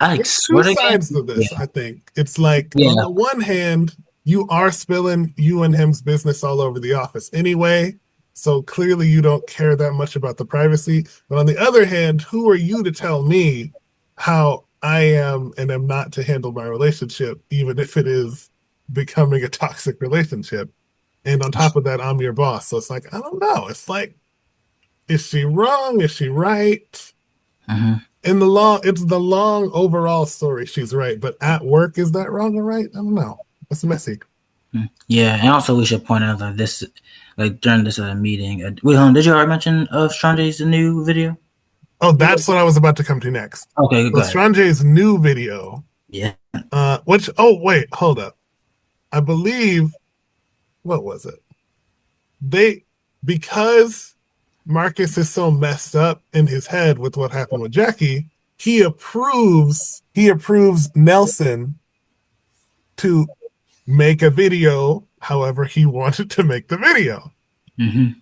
I like
There's two
sort of get.
sides to this,
Yeah,
I think. It's like,
yeah,
on the one hand, you are spilling you and him's business all over the office anyway. So clearly you don't care that much about the privacy. But on the other hand, who are you to tell me, how I am and am not to handle my relationship, even if it is, the best thing for both of us? You know?
yeah,
So it's like, I don't know. Maybe Jackie should have put her in her place about this. I don't know.
yeah,
I don't know. Maybe Jackie should have put her in her place about this. I don't know. becoming a toxic relationship. And on top of that, I'm your boss. So it's like, I don't know. It's like, is she wrong? Is she right? In the long, it's the long overall story. She's right, but at work, is that wrong or right? I don't know. It's messy.
Yeah, and also we should point out that this, like during this meeting, wait, hold on, did you already mention Strange's new video?
Oh, that's what I was about to come to next.
Okay,
So
go ahead.
Strange's new video,
Yeah,
which, oh wait, hold up. I believe, what was it? Because Marcus is so messed up in his head with what happened with Jackie, he approves Nelson to make a video however he wanted to make the video.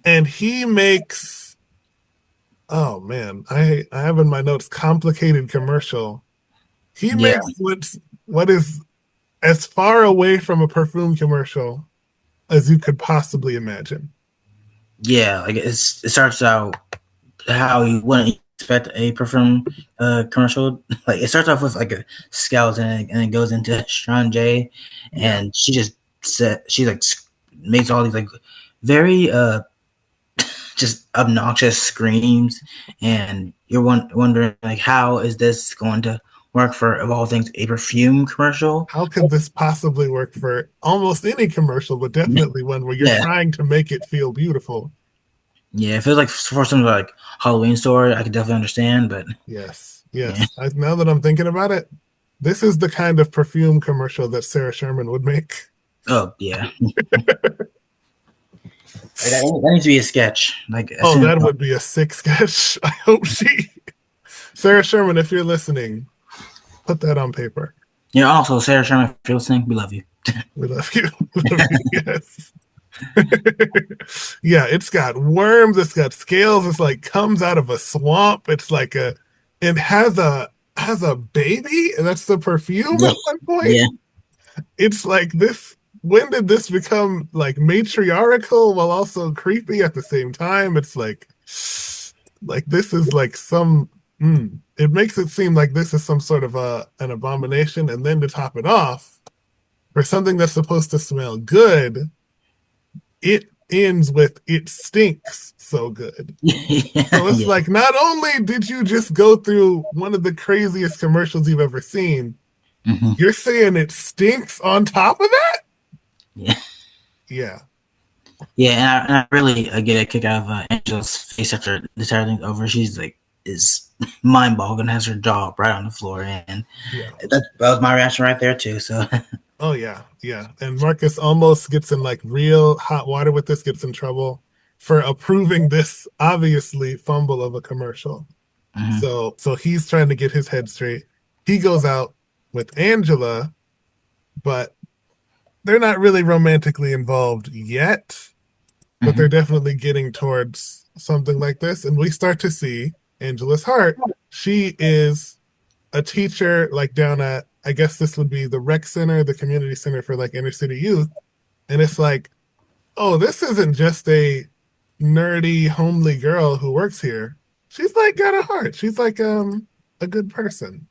And he makes, oh man, I have in my notes complicated commercial. He
Yeah.
makes what is as far away from a perfume commercial as you could possibly imagine.
yeah, like it starts out how you wouldn't expect a perfume commercial. Like it starts off with like a skeleton and it goes into Strange, and she just makes all these like very just obnoxious screams, and you're wondering like how is this going to work for, of all things, a perfume commercial?
How could this possibly work for almost any commercial, but definitely one where you're
Yeah.
trying to make it feel beautiful?
Yeah, if it was like for some like Halloween store, I could definitely understand, but
Yes. Now that I'm thinking about it, this is the kind of perfume commercial that Sarah Sherman would make.
oh yeah. Like, that needs to be a sketch. Like,
Oh, that would be a sick sketch. I hope Sarah Sherman, if you're listening, put that on paper.
Yeah. Also, Sarah Sherman, if you're listening, we love you.
We love you. Yes. Yeah, it's got worms. It's got scales. It's like comes out of a swamp. It's like it has a baby, and that's the perfume
Yeah.
at one point.
Yeah.
It's like this. When did this become like matriarchal while also creepy at the same time? It's like this is like some. It makes it seem like this is some sort of an abomination, and then to top it off, for something that's supposed to smell good, it ends with it stinks so good. So it's like, not only did you just go through one of the craziest commercials you've ever seen, you're saying it stinks on top of that?
Yeah.
Yeah.
Yeah, and I really get a kick out of Angela's face after this everything's over. She's like, is mind-boggling, has her jaw right on the floor, and that was my reaction right there too. So,
oh yeah. And Marcus almost gets in like real hot water with this, gets in trouble for approving this obviously fumble of a commercial. So he's trying to get his head straight. He goes out with Angela, but they're not really romantically involved yet, but they're definitely getting towards something like this. And we start to see Angela's heart. She is a teacher, like down at, I guess this would be the rec center, the community center for like inner city youth. And it's like, oh, this isn't just a nerdy, homely girl who works here. She's like got a heart. She's like a good person.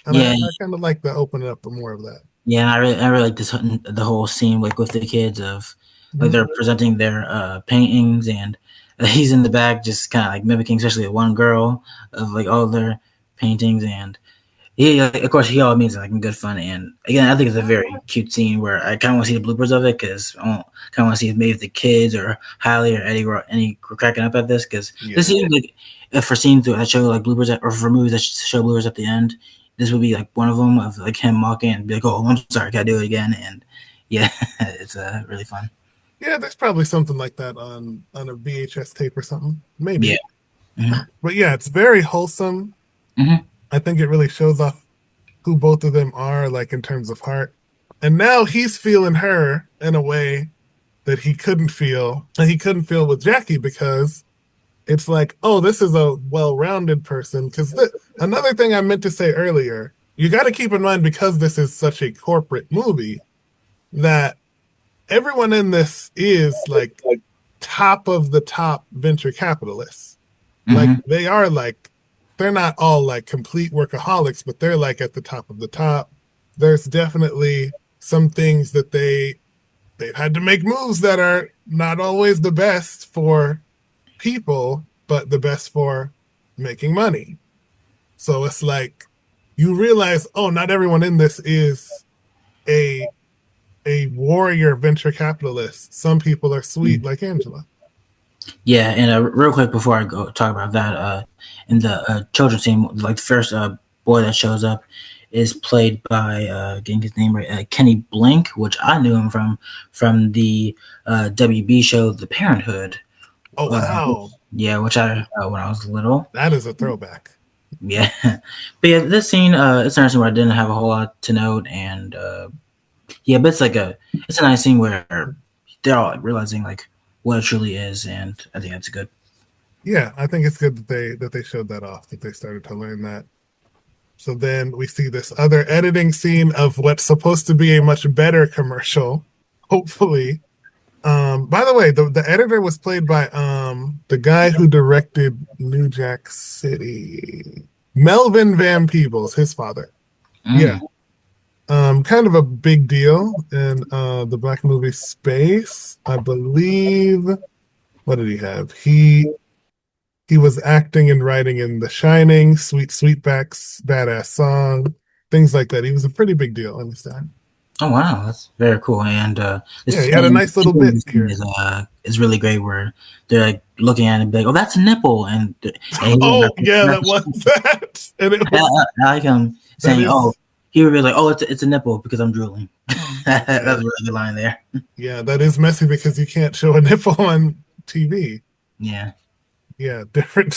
And I kind of like to open it up for more of that.
yeah, I really like this the whole scene like with the kids of like they're presenting their paintings, and he's in the back just kind of like mimicking, especially one girl, of like all their paintings, and of course he all means like good fun. And again, I think it's a very cute scene where I kind of want to see the bloopers of it, because I kind of want to see if maybe the kids or Hallie or Eddie were cracking up at this, because this seems like for scenes that show like bloopers or for movies that show bloopers at the end, this would be like one of them, of like him mocking and be like, "Oh, I'm sorry, can I do it again?" And yeah, it's really fun.
Yeah, there's probably something like that on a VHS tape or something, maybe.
Yeah.
But yeah, it's very wholesome. I think it really shows off who both of them are, like in terms of heart. And now he's feeling her in a way that he couldn't feel, and he couldn't feel with Jackie, because it's like, oh, this is a well-rounded person. Because another thing I meant to say earlier, you got to keep in mind, because this is such a corporate movie, that everyone in this is like top of the top venture capitalists. Like they are like, they're not all like complete workaholics, but they're like at the top of the top. There's definitely some things that they've had to make moves that are not always the best for people, but the best for making money. So it's like you realize, oh, not everyone in this is a warrior venture capitalist. Some people are sweet, like Angela.
Yeah, and real quick before I go talk about that, in the children's team, like the first boy that shows up is played by getting his name right, Kenny Blink, which I knew him from the WB show The Parenthood.
Oh wow,
Yeah, which I when I was little.
that is a throwback.
Yeah, but yeah, this scene it's interesting where I didn't have a whole lot to note, and yeah, but it's a nice scene where they're all like, realizing like what it truly is, and I think that's good.
Yeah, I think it's good that they showed that off, that they started to learn that. So then we see this other editing scene of what's supposed to be a much better commercial, hopefully. By the way, the editor was played by the guy who directed New Jack City, Melvin Van Peebles, his father. Yeah. Kind of a big deal in the black movie space. I believe, what did he have? He was acting and writing in The Shining, Sweet Sweetback's Badass Song, things like that. He was a pretty big deal in his time.
Oh wow, that's very cool. And
Yeah, he had a nice little bit here.
Is really great where they're like looking at it and be like, "Oh, that's a nipple," and
Oh yeah, that was that. And it was,
I like him saying,
is-
"Oh," he would be like, "Oh, it's a nipple because I'm drooling." That was a really good line there.
yeah, that is messy because you can't show a nipple on TV.
Yeah.
Yeah, different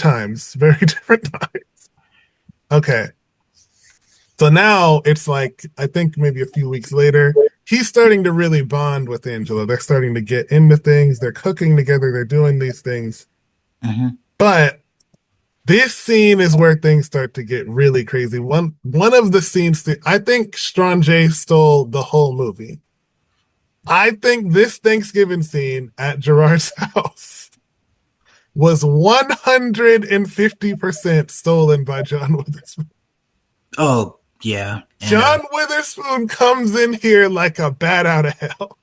times, very different times. Okay. So now it's like, I think maybe a few weeks later, he's starting to really bond with Angela. They're starting to get into things. They're cooking together. They're doing these things. But this scene is where things start to get really crazy. One of the scenes that I think Strange stole the whole movie. I think this Thanksgiving scene at Gerard's house was 150% stolen by John Witherspoon.
Oh yeah. And,
John Witherspoon comes in here like a bat out of hell.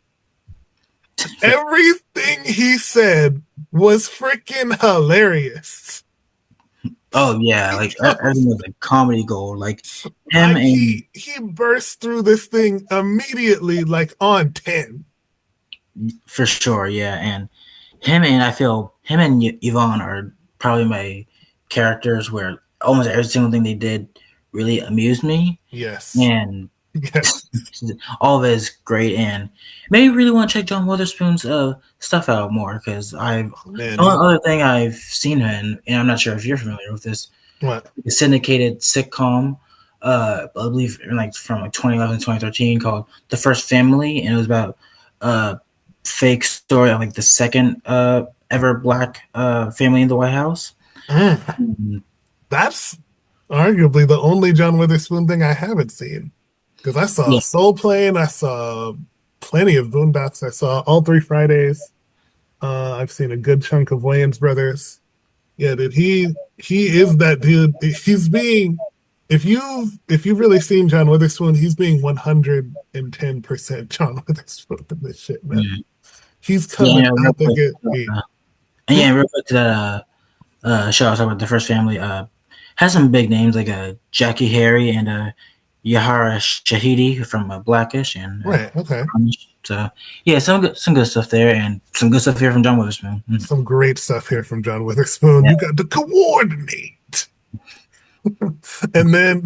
Everything he said was freaking hilarious.
oh yeah, like everything was like comedy gold. Like him
Like
and
he burst through this thing immediately, like on 10.
for sure, yeah, and I feel him and Yvonne are probably my characters where almost every single thing they did really amused me.
Yes.
And
Yes.
all of it is great, and maybe really want to check John Witherspoon's stuff out more because
Man,
the only other thing I've seen him in, and I'm not sure if you're familiar with this,
what?
a syndicated sitcom, I believe from 2011 to 2013 called The First Family, and it was about fake story of like the second ever black family in the White House.
That's arguably the only John Witherspoon thing I haven't seen. Because I saw Soul Plane, I saw plenty of Boondocks, I saw All Three Fridays. I've seen a good chunk of Wayans Brothers. Yeah, dude, he is that dude. He's being, if you've really seen John Witherspoon, he's being 110% John Witherspoon in this shit, man. He's coming out the good.
And yeah, real quick to that show I was talking about, The First Family, has some big names like Jackie Harry and Yahara Shahidi from Blackish and
right, okay.
So yeah, some good stuff there, and some good stuff here from John Witherspoon.
Some great stuff here from John Witherspoon. Yeah. You got to coordinate, and then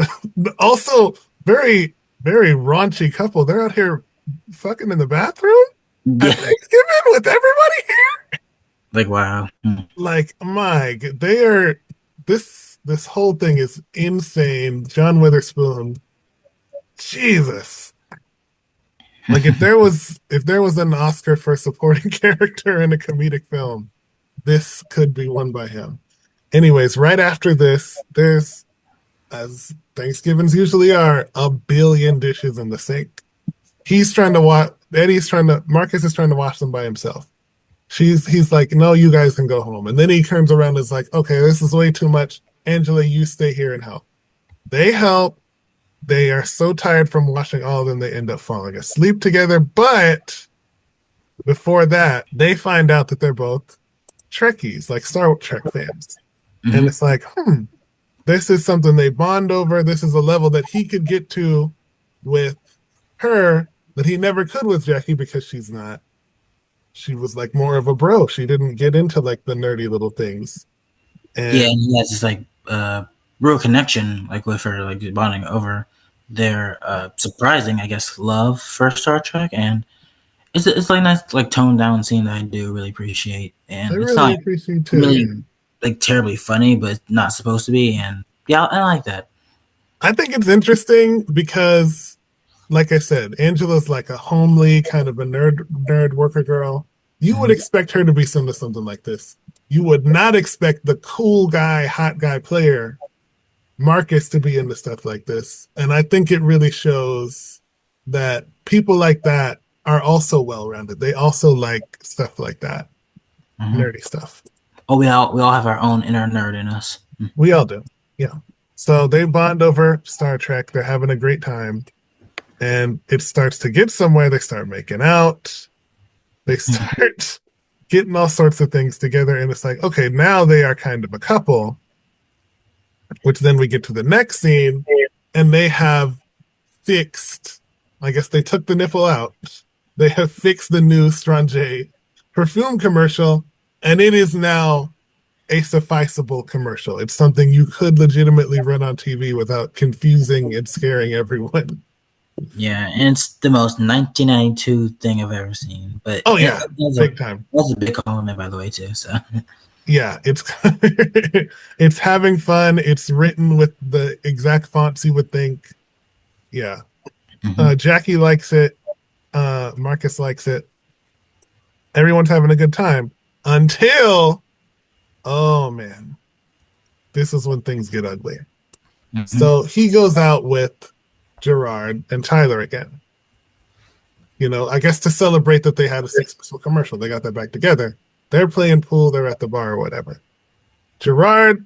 also very very raunchy couple. They're out here fucking in the bathroom at Thanksgiving with everybody here.
Like wow,
like my, they are this whole thing is insane. John Witherspoon. Jesus. Like if there was an Oscar for supporting character in a comedic film, this could be won by him. Anyways, right after this, there's, as Thanksgivings usually are, a billion dishes in the sink. Marcus is trying to wash them by himself. He's like, no, you guys can go home. And then he turns around and is like, okay, this is way too much. Angela, you stay here and help. They help. They are so tired from watching all of them, they end up falling asleep together. But before that, they find out that they're both Trekkies, like Star Trek fans. And it's like, this is something they bond over. This is a level that he could get to with her that he never could with Jackie because she's not. She was like more of a bro. She didn't get into like the nerdy little things. And
and he has this like real connection like with her, like bonding over their surprising, I guess, love for Star Trek, and it's like nice like toned down scene that I do really appreciate,
I
and it's
really
not
appreciate too.
really like terribly funny, but it's not supposed to be, and yeah, I like that.
I think it's interesting because, like I said, Angela's like a homely kind of a nerd worker girl. You would expect her to be something like this. You would not expect the cool guy, hot guy player, Marcus, to be into stuff like this. And I think it really shows that people like that are also well rounded. They also like stuff like that, nerdy stuff.
Oh, we all have our own inner nerd in us.
We all do. Yeah. So they bond over Star Trek. They're having a great time. And it starts to get somewhere. They start making out. They start getting all sorts of things together. And it's like, okay, now they are kind of a couple. Which then we get to the next scene. And they have fixed, I guess they took the nipple out. They have fixed the new Strange perfume commercial. And it is now a sufficeable commercial. It's something you could legitimately run on TV without confusing and scaring everyone.
Yeah, and it's the most 1992 thing I've ever seen. But
oh yeah, big
time.
time.
That's a big compliment, by the way, too. So
yeah, it's it's having fun. It's written with the exact fonts you would think. Yeah, Jackie likes it. Marcus likes it. Everyone's having a good time until, oh man, this is when things get ugly. So he goes out with Gerard and Tyler again. You know, I guess to celebrate that they had a successful commercial. They got that back together. They're playing pool. They're at the bar or whatever. Gerard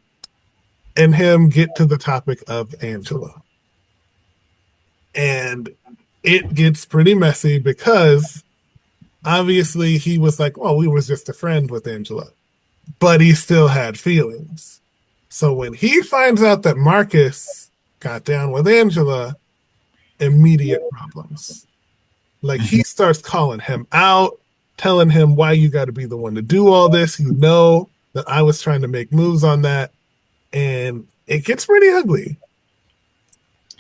and him get to the topic of Angela. And it gets pretty messy because obviously he was like, well, we was just a friend with Angela. But he still had feelings. So when he finds out that Marcus got down with Angela, immediate problems. Like he starts calling him out, telling him why you got to be the one to do all this. You know that I was trying to make moves on that. And it gets pretty ugly.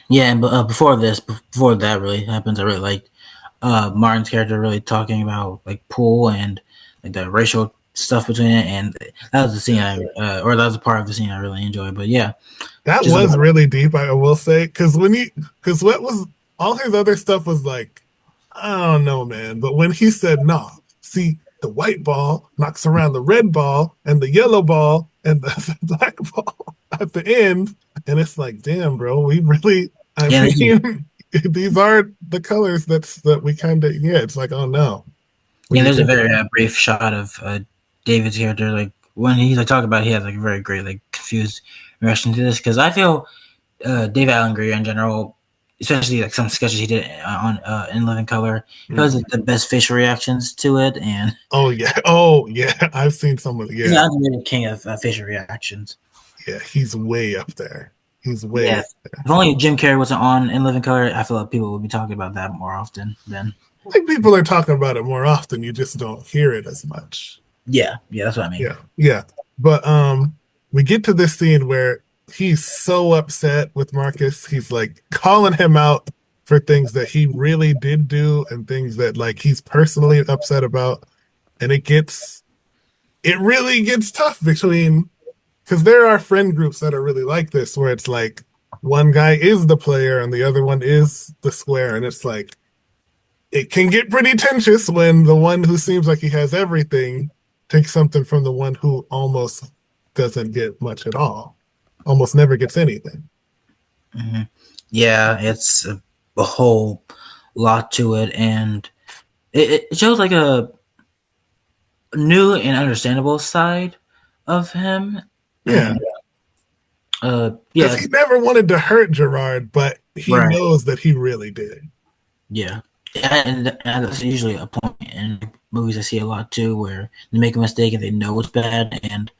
Yeah, but before that really happens, I really liked Martin's character really talking about like pool and like the racial stuff between it, and that was the scene that was a part of the scene I really enjoyed. But yeah,
that was really deep, I will say, because what was all his other stuff was like, I don't know, man. But when he said, no, see, the white ball knocks around the red ball and the yellow ball and the black ball at the end, and it's like, damn, bro, we really, mean, these are the colors that we kind of, it's like, oh no.
Yeah, there's a very brief shot of David's character, like when he's like talking about it, he has like a very great like confused reaction to this, because I feel David Allen Greer in general, especially like some sketches he did on In Living Color, he has like, the best facial reactions to it, and
oh yeah, I've seen some of the
he's not the king of facial reactions.
Yeah, he's way up there. He's way up there.
If only Jim Carrey wasn't on In Living Color, I feel like people would be talking about that more often then.
I think people are talking about it more often. You just don't hear it as much.
Yeah, that's what I mean.
Yeah. But we get to this scene where he's so upset with Marcus. He's like calling him out for things that he really did do and things that like he's personally upset about. And it really gets tough between, because there are friend groups that are really like this, where it's like one guy is the player and the other one is the square. And it's like, it can get pretty tense when the one who seems like he has everything takes something from the one who almost doesn't get much at all, almost never gets anything.
Mm-hmm. Yeah, it's a whole lot to it, and it shows like a new and understandable side of him.
Yeah.
And,
because he never wanted to hurt Gerard, but he
Right.
knows that he really did.
Yeah. And that's usually a point in movies I see a lot too, where they make a mistake and they know it's bad, and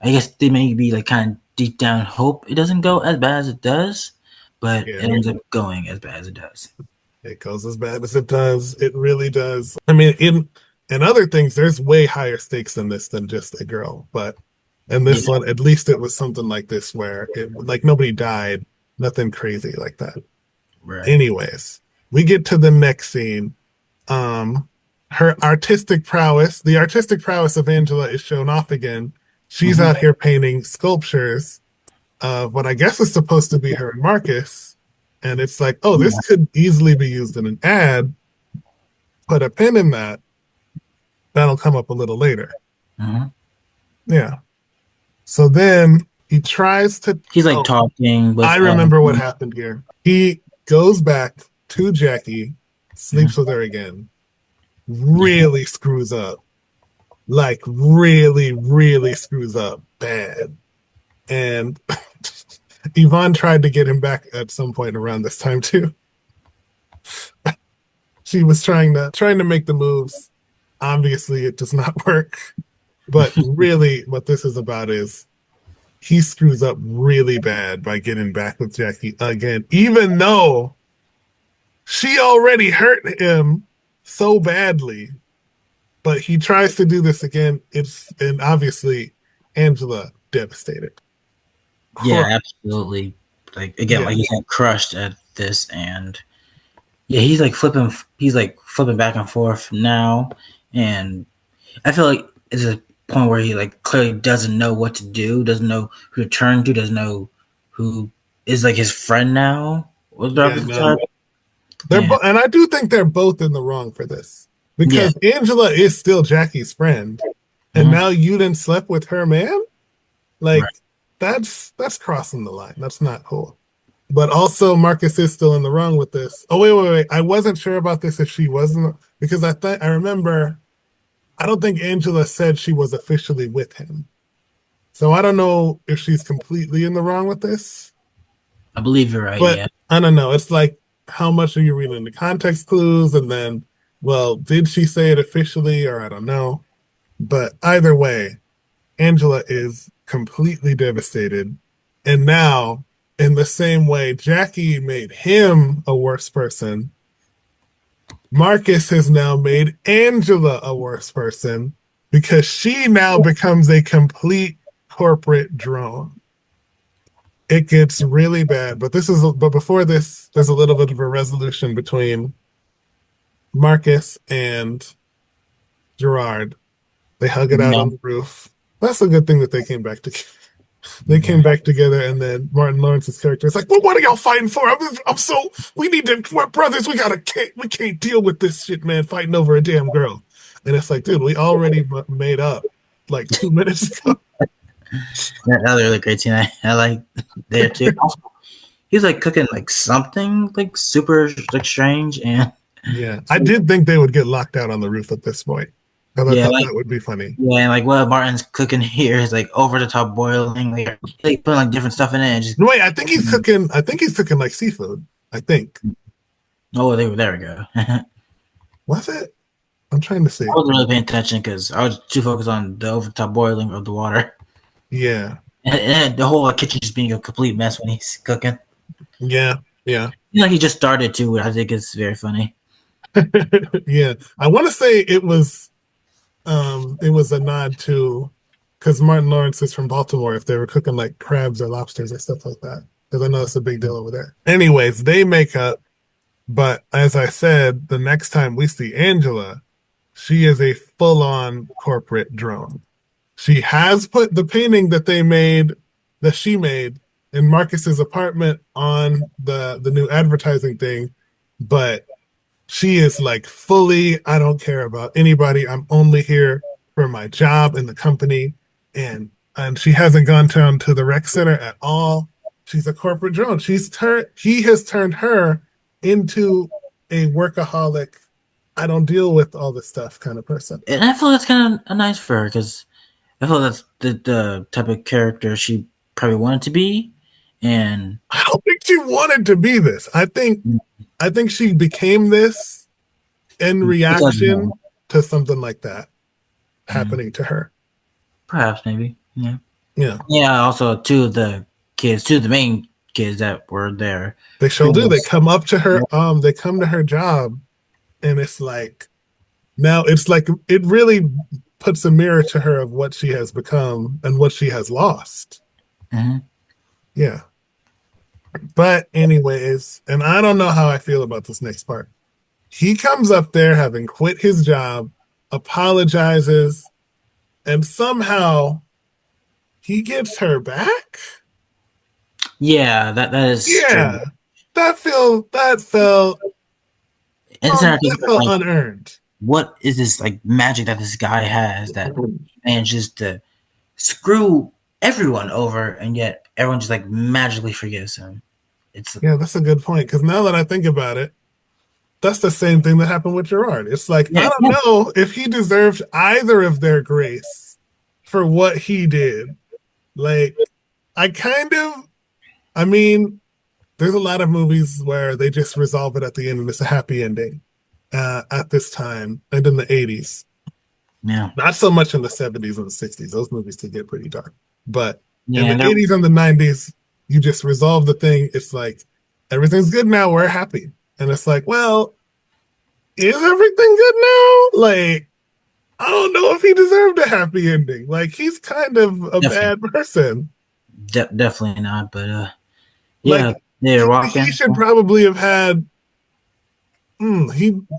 I guess they maybe like kind of deep down hope it doesn't go as bad as it does, but
Yeah.
it ends up going as bad as it does.
It goes as bad as it does. It really does. I mean, in other things, there's way higher stakes in this than just a girl. But in
Yeah.
this one, at least it was something like this where it like nobody died, nothing crazy like that.
Right.
Anyways, we get to the next scene. Um, her artistic prowess, the artistic prowess of Angela is shown off again. She's
Mhm.
out here painting sculptures of what I guess is supposed to be her and Marcus. And it's like, oh, this
Yeah.
could easily be used in an ad. Put a pin in that. That'll come up a little later.
Mhm.
Yeah. So then he tries to.
He's like
Oh,
talking with.
I remember what happened here. He goes back to Jackie, sleeps
Mhm.
with her again, really screws up. Like, really, really screws up bad. And Yvonne tried to get him back at some point around this time, too. She was trying to make the moves. Obviously, it does not work. But really, what this is about is he screws up really bad by getting back with Jackie again, even though she already hurt him so badly. But he tries to do this again. And obviously Angela devastated.
Yeah, absolutely. Like again,
Yeah,
like he's like crushed at this, and yeah, he's like flipping. He's like flipping back and forth now, and I feel like it's a point where he like clearly doesn't know what to do, doesn't know who to turn to, doesn't know who is like his friend now.
yeah, no.
And
And I do think they're both in the wrong for this
yeah,
because Angela is still Jackie's friend, and
mhm,
now you didn't slept with her man. Like
right.
that's crossing the line. That's not cool. But also Marcus is still in the wrong with this. Oh wait. I wasn't sure about this if she wasn't because I remember I don't think Angela said she was officially with him. So I don't know if she's completely in the wrong with this.
I believe you're right.
But
Yeah,
I don't know. It's like how much are you reading the context clues and then well, did she say it officially or I don't know. But either way, Angela is completely devastated. And now, in the same way Jackie made him a worse person, Marcus has now made Angela a worse person because she now becomes a complete corporate drone. It gets really bad, but before this, there's a little bit of a resolution between Marcus and Gerard. They hug it out
yeah,
on the roof. That's a good thing that they came back together. They
yeah.
came back together, and then Martin Lawrence's character is like, "Well, what are y'all fighting for? I'm so we need to. We're brothers. We can't deal with this shit, man. Fighting over a damn girl." And it's like, dude, we already made up like 2 minutes ago.
That was a really great scene. I like there too. Also, he's like cooking like something like super like strange, and
Yeah, I did think they would get locked out on the roof at this point, because I
yeah,
thought
like
that would be funny.
yeah, and like what Martin's cooking here is like over the top boiling, like putting like different stuff in it, and just
No, wait, I think he's cooking. I think he's cooking like seafood. I think
oh, there we go. I
was it. I'm trying to see.
wasn't really paying attention because I was too focused on the over the top boiling of the water,
Yeah,
and the whole kitchen just being a complete mess when he's cooking.
yeah, yeah.
You know, he just started too, which I think is very funny.
Yeah, I want to say it was a nod to because Martin Lawrence is from Baltimore. If they were cooking like crabs or lobsters or stuff like that, because I know it's a big deal over there. Anyways, they make up, but as I said, the next time we see Angela, she is a full-on corporate drone. She has put the painting that she made in Marcus's apartment on the new advertising thing, but she is like fully, I don't care about anybody. I'm only here for my job in the company. And she hasn't gone down to the rec center at all. She's a corporate drone. He has turned her into a workaholic, I don't deal with all this stuff kind of person.
And I feel that's kind of nice for her because I feel that's the type of character she probably wanted to be, And
I don't think she wanted to be this. I think she became this in
because
reaction to something like that
mm,
happening to her.
perhaps maybe yeah.
Yeah,
Yeah, also two of the main kids that were there.
they sure
Pretty
do. They
much,
come up to her. They come to her job, and it's like now it's like it really puts a mirror to her of what she has become and what she has lost.
mhm.
Yeah. But anyways, and I don't know how I feel about this next part. He comes up there having quit his job, apologizes, and somehow he gets her back.
Yeah, that is strange.
Yeah, that felt
And then I think
that felt
like,
unearned.
what is this like magic that this guy has that manages to screw everyone over, and yet everyone just like magically forgives him? It's
Yeah, that's a good point. Because now that I think about it, that's the same thing that happened with Gerard. It's like I
yeah,
don't know if he deserved either of their grace for what he did. Like I kind of, I mean, there's a lot of movies where they just resolve it at the end and it's a happy ending. At this time and in the 80s,
yeah,
not so much in the 70s and the 60s. Those movies could get pretty dark. But in
yeah.
the
And there,
80s and the 90s, you just resolve the thing. It's like everything's good now. We're happy. And it's like, well, is everything good now? Like, I don't know if he deserved a happy ending. Like, he's kind of a
definitely,
bad person.
definitely not. But
Like,
yeah, they're
he
walking.
should probably have had.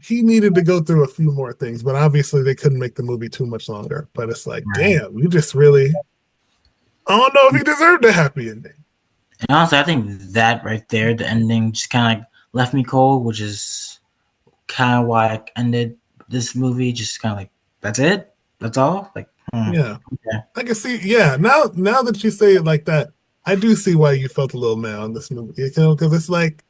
He needed to go through a few more things, but obviously they couldn't make the movie too much longer. But it's like,
Right.
damn, you just really. I don't know if he deserved a happy ending.
And honestly, I think that right there, the ending, just kind of like left me cold, which is kind of why I ended this movie. Just kind of like, that's it, that's all. Like,
Yeah,
okay.
I can see. Yeah, now that you say it like that, I do see why you felt a little mad on this movie. You know, because it's like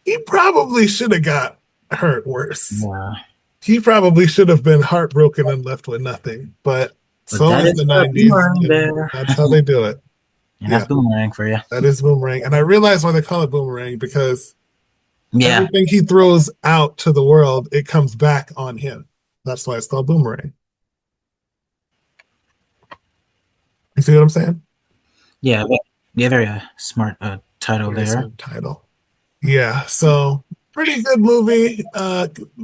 he probably should have got hurt worse.
Yeah.
He probably should have been heartbroken and left with nothing. But
But
so
that
is
is
the
the
90s,
boomerang
and
there,
that's how they do it.
and that's
Yeah,
boomerang for you.
that is Boomerang. And I realize why they call it Boomerang because
Yeah,
everything he throws out to the world, it comes back on him. That's why it's called Boomerang. You see what I'm saying?
yeah, yeah. Very smart title
Very
there.
smart title. Yeah, so pretty good movie.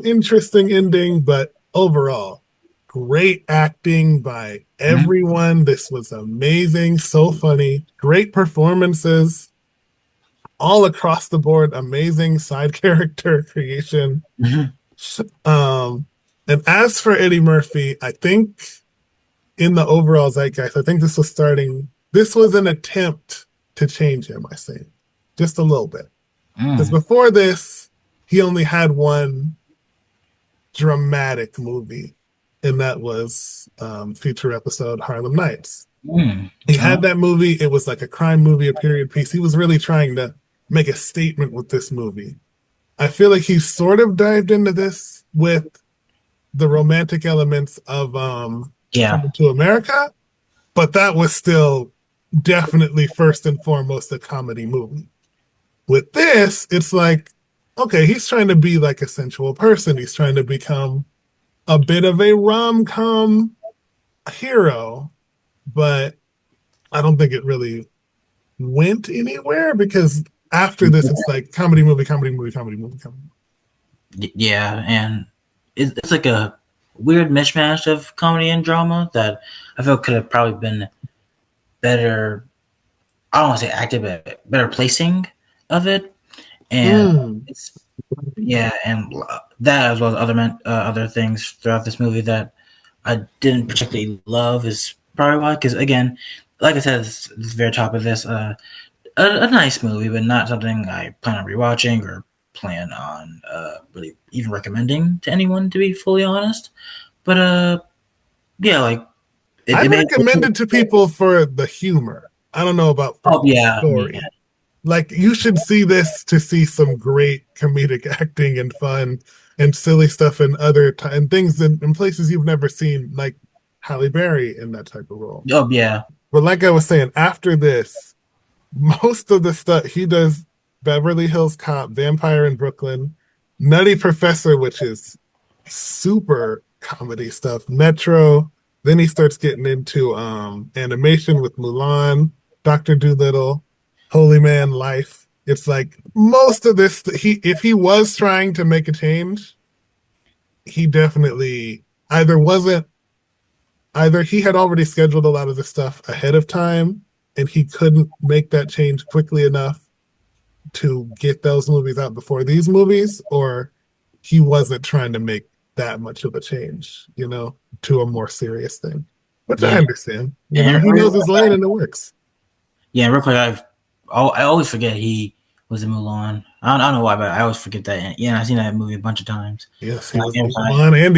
Interesting ending, but overall, great acting by
Hmm.
everyone. This was amazing, so funny. Great performances all across the board. Amazing side character creation.
Hmm.
Um, and as for Eddie Murphy, I think in the overall zeitgeist, I think this was an attempt to change him, I think, just a little bit. Because
Mm.
before this, he only had one dramatic movie, and that was feature episode Harlem Nights.
Mm.
He had that movie. It was like a crime movie, a period piece. He was really trying to make a statement with this movie. I feel like he sort of dived into this with the romantic elements of
Yeah,
Coming to America, but that was still definitely first and foremost a comedy movie. With this, it's like, okay, he's trying to be like a sensual person. He's trying to become a bit of a rom-com hero, but I don't think it really went anywhere because after this, it's like comedy movie, comedy movie, comedy movie, comedy.
yeah, and it's like a weird mishmash of comedy and drama that I feel could have probably been better. I don't want to say acted, but better placing of it. And
Mm.
it's yeah, and that as well as other things throughout this movie that I didn't particularly love is probably why. Because again, like I said, it's the very top of this, a nice movie, but not something I plan on rewatching or plan on really even recommending to anyone. To be fully honest, but yeah, like it
I'd
made.
recommend it to people for the humor. I don't know about for
Oh
the
yeah, yeah,
story. Like you should see this to see some great comedic acting and fun and silly stuff and and things in places you've never seen, like Halle Berry in that type of role.
oh yeah,
But like I was saying, after this, most of the stuff he does, Beverly Hills Cop, Vampire in Brooklyn, Nutty Professor, which is super comedy stuff, Metro. Then he starts getting into animation with Mulan, Doctor Dolittle, Holy Man Life. It's like most of this, he if he was trying to make a change, he definitely either he had already scheduled a lot of the stuff ahead of time and he couldn't make that change quickly enough to get those movies out before these movies, or he wasn't trying to make that much of a change, to a more serious thing. Which I
Yeah,
understand.
and
He knows his lane and it works.
yeah, real quick, I always forget he was in Mulan. I don't know why, but I always forget that. And, yeah, I've seen that movie a bunch of times.
Yes, he
And
was
every
in
time
Mulan and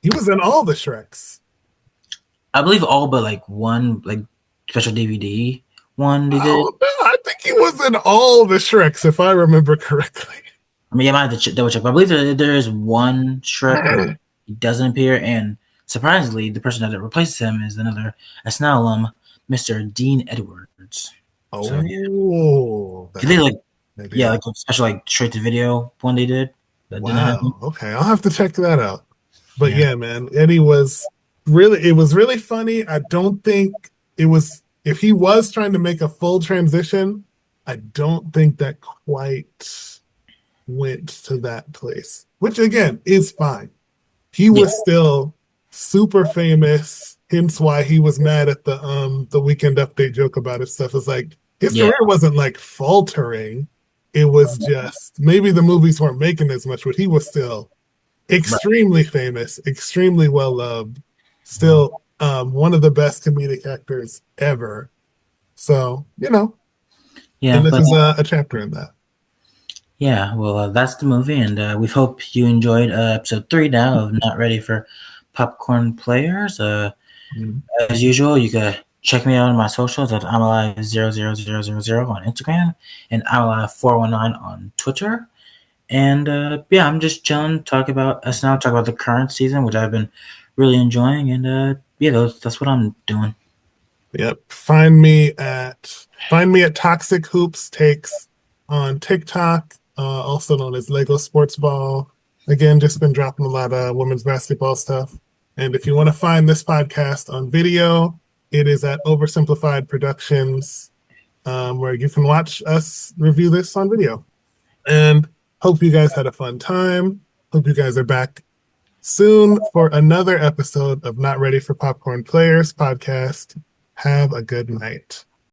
he was in all the Shreks.
I believe all but like one like special DVD one they did.
Oh no, I think he was in all the Shreks, if I remember correctly.
I mean, yeah, I might have to double check, but I believe there is one Shrek where he doesn't appear, and surprisingly, the person that replaces him is another SNL alum, Mr. Dean Edwards. So yeah,
Oh,
they did
that's
like
an
yeah,
idea.
like a special like straight to video one they did that didn't have him.
Wow. Okay, I'll have to check that out. But
Yeah,
yeah, man, Eddie was it was really funny. I don't think it was, if he was trying to make a full transition, I don't think that quite went to that place, which again is fine. He
yeah,
was still super famous, hence why he was mad at the Weekend Update joke about his stuff. It's like his
yeah,
career wasn't like faltering. It was just maybe the movies weren't making as much, but he was still
right.
extremely famous, extremely well loved, still one of the best comedic actors ever. So, and
Yeah,
this
but
is a chapter in that.
yeah, well, that's the movie, and we hope you enjoyed episode 3 now of Not Ready for Popcorn Players.
Mhm.
As usual, you can check me out on my socials at I'mAlive00000 on Instagram and I'mAlive419 on Twitter. And yeah, I'm just chilling, talk about SNL, talk about the current season, which I've been really enjoying. And yeah, that's what I'm doing.
Yep. Find me at Toxic Hoops Takes on TikTok, also known as Lego Sports Ball. Again, just been dropping a lot of women's basketball stuff. And if you want to find this podcast on video, it is at Oversimplified Productions, where you can watch us review this on video. And hope you guys had a fun time. Hope you guys are back soon for another episode of Not Ready for Popcorn Players podcast. Have a good night.